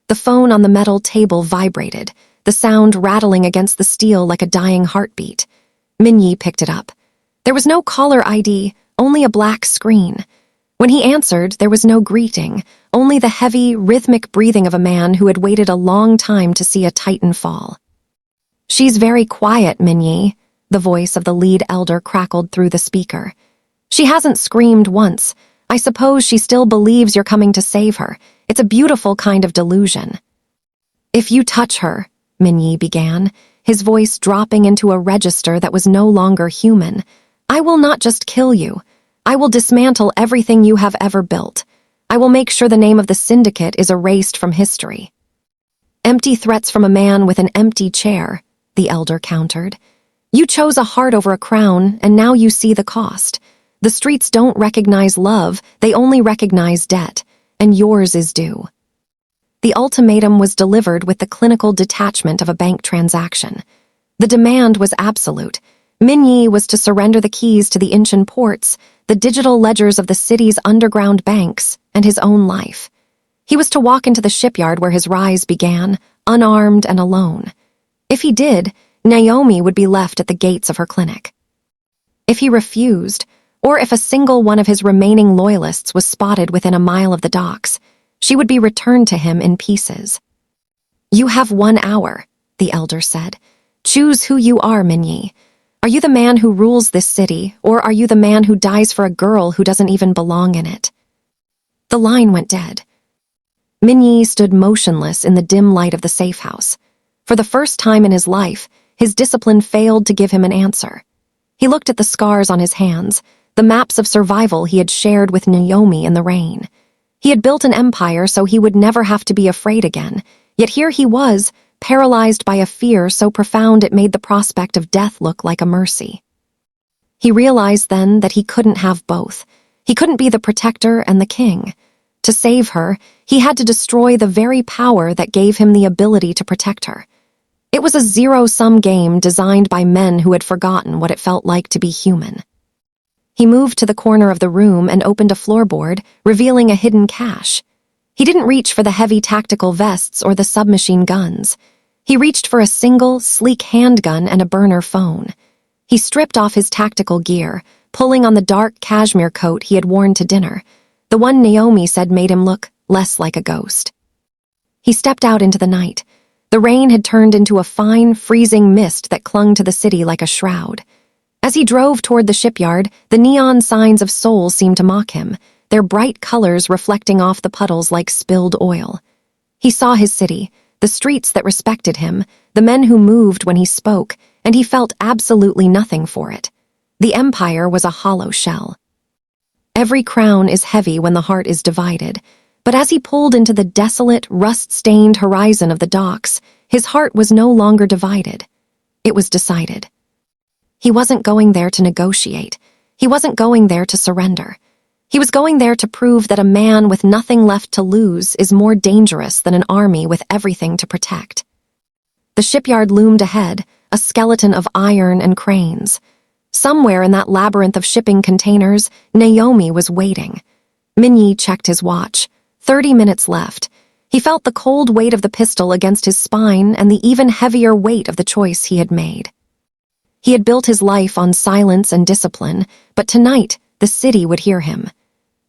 The phone on the metal table vibrated, the sound rattling against the steel like a dying heartbeat. Min-yi picked it up. There was no caller ID, only a black screen. When he answered, there was no greeting, only the heavy, rhythmic breathing of a man who had waited a long time to see a titan fall. "She's very quiet, Min-yi," the voice of the lead elder crackled through the speaker. "She hasn't screamed once. I suppose she still believes you're coming to save her. It's a beautiful kind of delusion." "If you touch her," Min-yi began, his voice dropping into a register that was no longer human, "I will not just kill you. I will dismantle everything you have ever built. I will make sure the name of the syndicate is erased from history." "Empty threats from a man with an empty chair," the elder countered. "You chose a heart over a crown, and now you see the cost. The streets don't recognize love, they only recognize debt, and yours is due." The ultimatum was delivered with the clinical detachment of a bank transaction. The demand was absolute. Min-yi was to surrender the keys to the Incheon ports, the digital ledgers of the city's underground banks, and his own life. He was to walk into the shipyard where his rise began, unarmed and alone. If he did, Naomi would be left at the gates of her clinic. If he refused, or if a single one of his remaining loyalists was spotted within a mile of the docks, she would be returned to him in pieces. "You have 1 hour," the elder said. "Choose who you are, Min-yi. Are you the man who rules this city, or are you the man who dies for a girl who doesn't even belong in it?" The line went dead. Min-yi stood motionless in the dim light of the safe house. For the first time in his life, his discipline failed to give him an answer. He looked at the scars on his hands, the maps of survival he had shared with Naomi in the rain. He had built an empire so he would never have to be afraid again, yet here he was, paralyzed by a fear so profound it made the prospect of death look like a mercy. He realized then that he couldn't have both. He couldn't be the protector and the king. To save her, he had to destroy the very power that gave him the ability to protect her. It was a zero-sum game designed by men who had forgotten what it felt like to be human. He moved to the corner of the room and opened a floorboard, revealing a hidden cache. He didn't reach for the heavy tactical vests or the submachine guns. He reached for a single, sleek handgun and a burner phone. He stripped off his tactical gear, pulling on the dark cashmere coat he had worn to dinner, the one Naomi said made him look less like a ghost. He stepped out into the night. The rain had turned into a fine, freezing mist that clung to the city like a shroud. As he drove toward the shipyard, the neon signs of Seoul seemed to mock him, their bright colors reflecting off the puddles like spilled oil. He saw his city, the streets that respected him, the men who moved when he spoke, and he felt absolutely nothing for it. The empire was a hollow shell. Every crown is heavy when the heart is divided, but as he pulled into the desolate, rust-stained horizon of the docks, his heart was no longer divided. It was decided. He wasn't going there to negotiate. He wasn't going there to surrender. He was going there to prove that a man with nothing left to lose is more dangerous than an army with everything to protect. The shipyard loomed ahead, a skeleton of iron and cranes. Somewhere in that labyrinth of shipping containers, Naomi was waiting. Min-yi checked his watch. 30 minutes left. He felt the cold weight of the pistol against his spine and the even heavier weight of the choice he had made. He had built his life on silence and discipline, but tonight the city would hear him.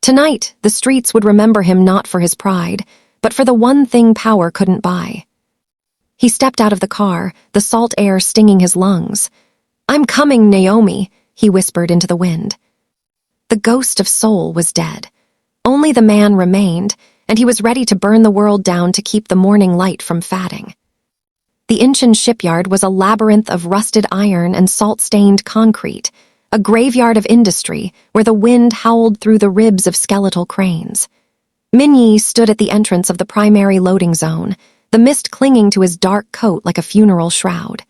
Tonight the streets would remember him not for his pride, but for the one thing power couldn't buy. He stepped out of the car, the salt air stinging his lungs. "I'm coming, Naomi," he whispered into the wind. The ghost of soul was dead. Only the man remained, and he was ready to burn the world down to keep the morning light from fading. The Incheon shipyard was a labyrinth of rusted iron and salt-stained concrete, a graveyard of industry where the wind howled through the ribs of skeletal cranes. Min-jae stood at the entrance of the primary loading zone, the mist clinging to his dark coat like a funeral shroud.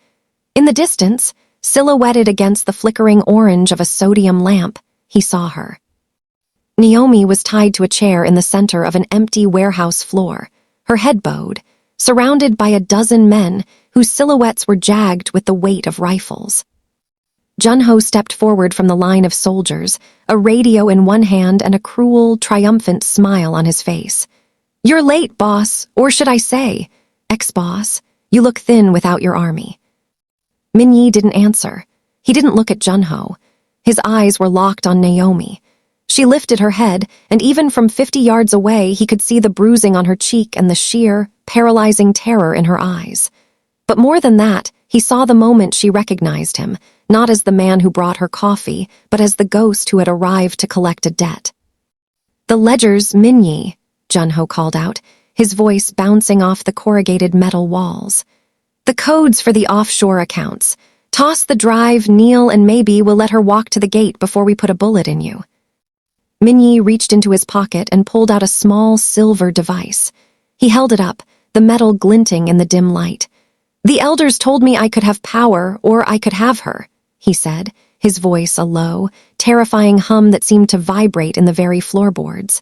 In the distance, silhouetted against the flickering orange of a sodium lamp, he saw her. Naomi was tied to a chair in the center of an empty warehouse floor, her head bowed, surrounded by a dozen men whose silhouettes were jagged with the weight of rifles. Junho stepped forward from the line of soldiers, a radio in one hand and a cruel, triumphant smile on his face. "You're late, boss, or should I say, ex-boss, you look thin without your army." Min-jae didn't answer. He didn't look at Junho. His eyes were locked on Naomi. She lifted her head, and even from 50 yards away he could see the bruising on her cheek and the sheer, paralyzing terror in her eyes. But more than that, he saw the moment she recognized him, not as the man who brought her coffee, but as the ghost who had arrived to collect a debt. "The ledgers, Min-jae," Junho called out, his voice bouncing off the corrugated metal walls. "The codes for the offshore accounts. Toss the drive, kneel, and maybe we'll let her walk to the gate before we put a bullet in you." Min-jae reached into his pocket and pulled out a small silver device. He held it up, the metal glinting in the dim light. "The elders told me I could have power or I could have her," he said, his voice a low, terrifying hum that seemed to vibrate in the very floorboards.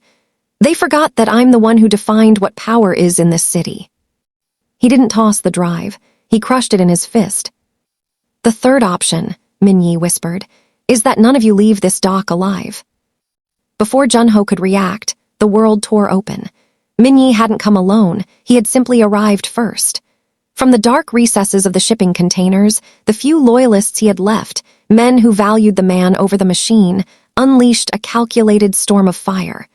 "They forgot that I'm the one who defined what power is in this city." He didn't toss the drive. He crushed it in his fist. "The third option," Min-jae whispered, "is that none of you leave this dock alive." Before Junho could react, the world tore open. Min-jae hadn't come alone, he had simply arrived first. From the dark recesses of the shipping containers, the few loyalists he had left, men who valued the man over the machine, unleashed a calculated storm of fire.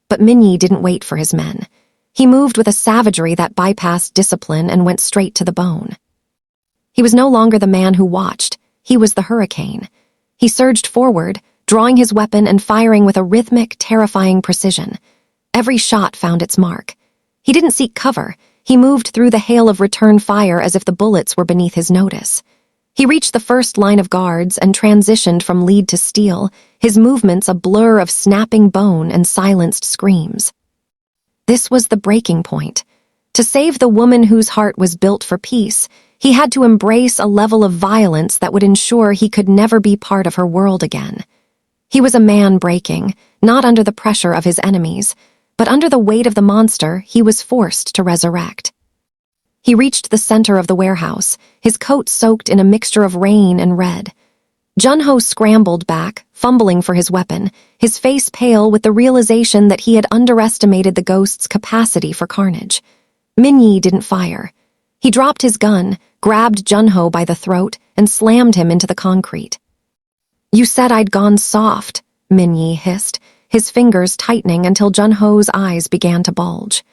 But Min-jae didn't wait for his men. He moved with a savagery that bypassed discipline and went straight to the bone. He was no longer the man who watched, he was the hurricane. He surged forward, drawing his weapon and firing with a rhythmic, terrifying precision. Every shot found its mark. He didn't seek cover. He moved through the hail of return fire as if the bullets were beneath his notice. He reached the first line of guards and transitioned from lead to steel, his movements a blur of snapping bone and silenced screams. This was the breaking point. To save the woman whose heart was built for peace, he had to embrace a level of violence that would ensure he could never be part of her world again. He was a man breaking, not under the pressure of his enemies, but under the weight of the monster he was forced to resurrect. He reached the center of the warehouse, his coat soaked in a mixture of rain and red. Junho scrambled back, fumbling for his weapon, his face pale with the realization that he had underestimated the ghost's capacity for carnage. Min-jae didn't fire. He dropped his gun, grabbed Junho by the throat, and slammed him into the concrete. "You said I'd gone soft," Min-jae hissed, his fingers tightening until Junho's eyes began to bulge.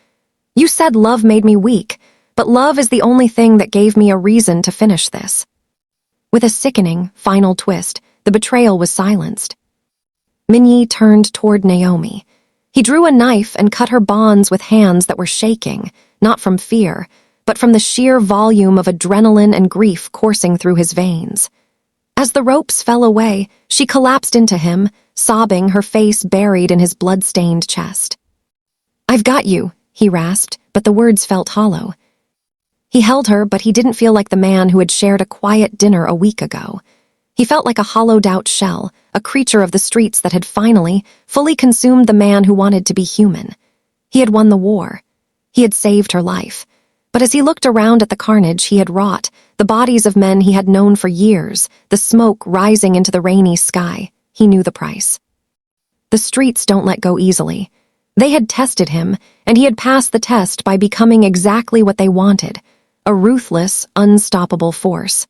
"You said love made me weak, but love is the only thing that gave me a reason to finish this." With a sickening, final twist, the betrayal was silenced. Min-jae turned toward Naomi. He drew a knife and cut her bonds with hands that were shaking, not from fear, but from the sheer volume of adrenaline and grief coursing through his veins. As the ropes fell away, she collapsed into him, sobbing, her face buried in his blood-stained chest. "I've got you," he rasped, but the words felt hollow. He held her, but he didn't feel like the man who had shared a quiet dinner a week ago. He felt like a hollowed-out shell, a creature of the streets that had finally, fully consumed the man who wanted to be human. He had won the war. He had saved her life. But as he looked around at the carnage he had wrought, the bodies of men he had known for years, the smoke rising into the rainy sky, he knew the price. The streets don't let go easily. They had tested him, and he had passed the test by becoming exactly what they wanted, a ruthless, unstoppable force.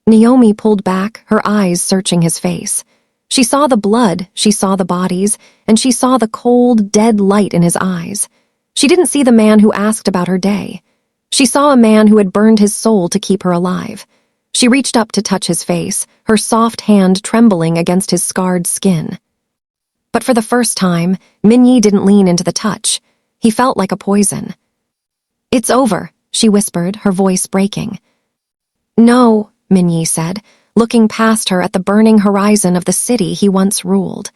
Naomi pulled back, her eyes searching his face. She saw the blood, she saw the bodies, and she saw the cold, dead light in his eyes. She didn't see the man who asked about her day. She saw a man who had burned his soul to keep her alive. She reached up to touch his face, her soft hand trembling against his scarred skin. But for the first time, Min-jae didn't lean into the touch. He felt like a poison. "It's over," she whispered, her voice breaking. "No," Min-jae said, looking past her at the burning horizon of the city he once ruled.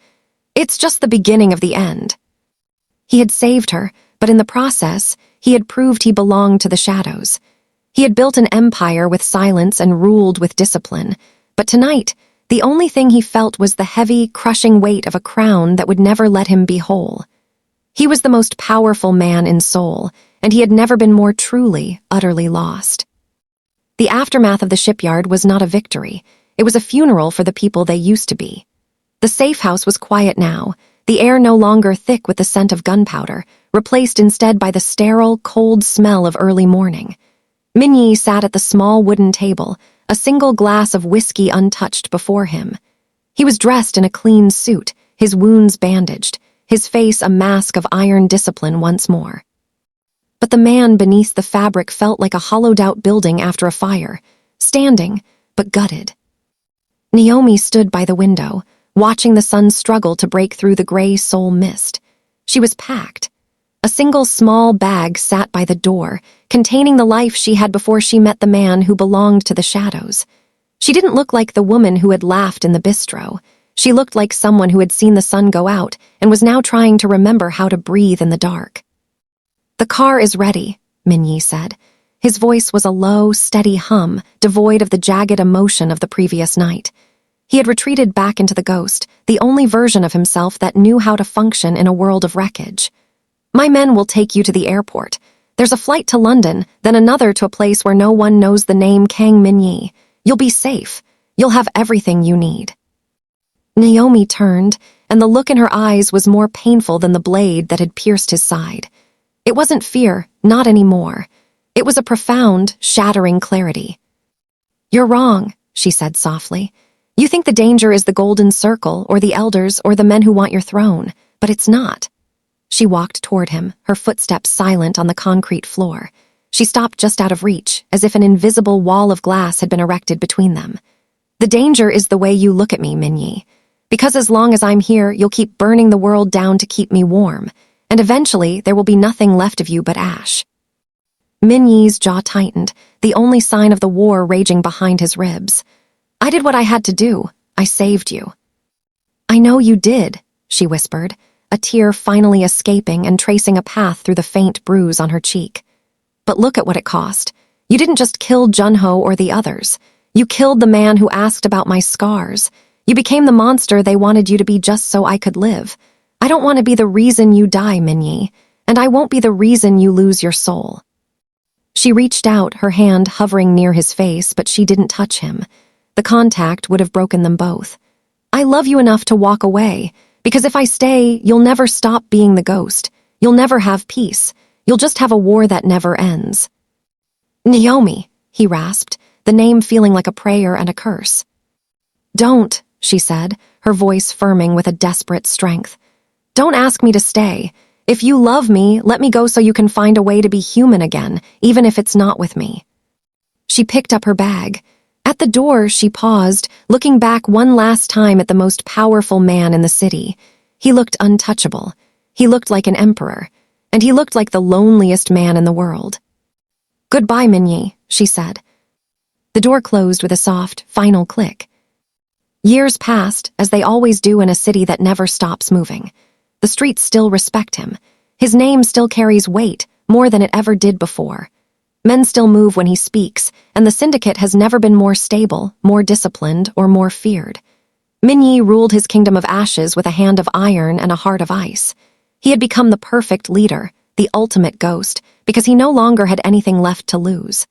"It's just the beginning of the end." He had saved her, but in the process, he had proved he belonged to the shadows. He had built an empire with silence and ruled with discipline, but tonight, the only thing he felt was the heavy, crushing weight of a crown that would never let him be whole. He was the most powerful man in Seoul, and he had never been more truly, utterly lost. The aftermath of the shipyard was not a victory. It was a funeral for the people they used to be. The safe house was quiet now, the air no longer thick with the scent of gunpowder, replaced instead by the sterile, cold smell of early morning. Min-jae sat at the small wooden table, a single glass of whiskey untouched before him. He was dressed in a clean suit, his wounds bandaged, his face a mask of iron discipline once more. But the man beneath the fabric felt like a hollowed-out building after a fire, standing, but gutted. Naomi stood by the window, watching the sun struggle to break through the gray Seoul mist. She was packed. A single small bag sat by the door, containing the life she had before she met the man who belonged to the shadows. She didn't look like the woman who had laughed in the bistro. She looked like someone who had seen the sun go out and was now trying to remember how to breathe in the dark. "The car is ready," Min-jae said. His voice was a low, steady hum, devoid of the jagged emotion of the previous night. He had retreated back into the ghost, the only version of himself that knew how to function in a world of wreckage. "My men will take you to the airport. There's a flight to London, then another to a place where no one knows the name Kang Min-jae. You'll be safe. You'll have everything you need." Naomi turned, and the look in her eyes was more painful than the blade that had pierced his side. It wasn't fear, not anymore. It was a profound, shattering clarity. "You're wrong," she said softly. "You think the danger is the golden circle, or the elders, or the men who want your throne, but it's not." She walked toward him, her footsteps silent on the concrete floor. She stopped just out of reach, as if an invisible wall of glass had been erected between them. "The danger is the way you look at me, Min-jae. Because as long as I'm here, you'll keep burning the world down to keep me warm, and eventually there will be nothing left of you but ash." Min-jae's jaw tightened, the only sign of the war raging behind his ribs. "I did what I had to do. I saved you." "I know you did," she whispered, a tear finally escaping and tracing a path through the faint bruise on her cheek. "But look at what it cost. You didn't just kill Junho or the others. You killed the man who asked about my scars. You became the monster they wanted you to be just so I could live. I don't want to be the reason you die, Min-jae, and I won't be the reason you lose your soul." She reached out, her hand hovering near his face, but she didn't touch him. The contact would have broken them both. "I love you enough to walk away, because if I stay, you'll never stop being the ghost. You'll never have peace. You'll just have a war that never ends." "Naomi," he rasped, the name feeling like a prayer and a curse. "Don't," she said, her voice firming with a desperate strength. "Don't ask me to stay. If you love me, let me go so you can find a way to be human again, even if it's not with me." She picked up her bag. At the door, she paused, looking back one last time at the most powerful man in the city. He looked untouchable. He looked like an emperor. And he looked like the loneliest man in the world. "Goodbye, Min-jae," she said. The door closed with a soft, final click. Years passed, as they always do in a city that never stops moving. The streets still respect him. His name still carries weight, more than it ever did before. Men still move when he speaks, and the syndicate has never been more stable, more disciplined, or more feared. Min-jae ruled his kingdom of ashes with a hand of iron and a heart of ice. He had become the perfect leader, the ultimate ghost, because he no longer had anything left to lose.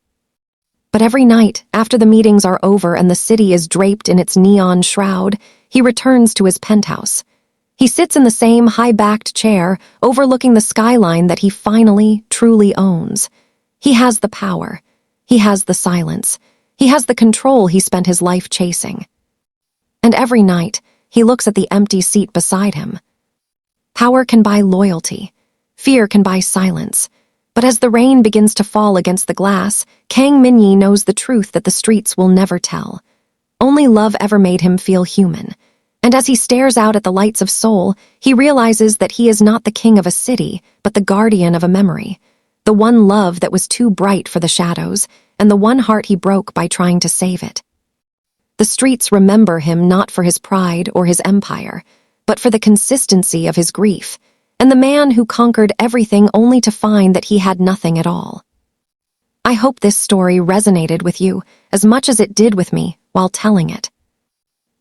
But every night, after the meetings are over and the city is draped in its neon shroud, he returns to his penthouse. He sits in the same high-backed chair, overlooking the skyline that he finally, truly owns. He has the power. He has the silence. He has the control he spent his life chasing. And every night, he looks at the empty seat beside him. Power can buy loyalty. Fear can buy silence. But as the rain begins to fall against the glass, Kang Min-jae knows the truth that the streets will never tell. Only love ever made him feel human. And as he stares out at the lights of Seoul, he realizes that he is not the king of a city, but the guardian of a memory. The one love that was too bright for the shadows, and the one heart he broke by trying to save it. The streets remember him not for his pride or his empire, but for the consistency of his grief, and the man who conquered everything only to find that he had nothing at all. I hope this story resonated with you as much as it did with me while telling it.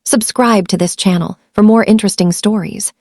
Subscribe to this channel for more interesting stories.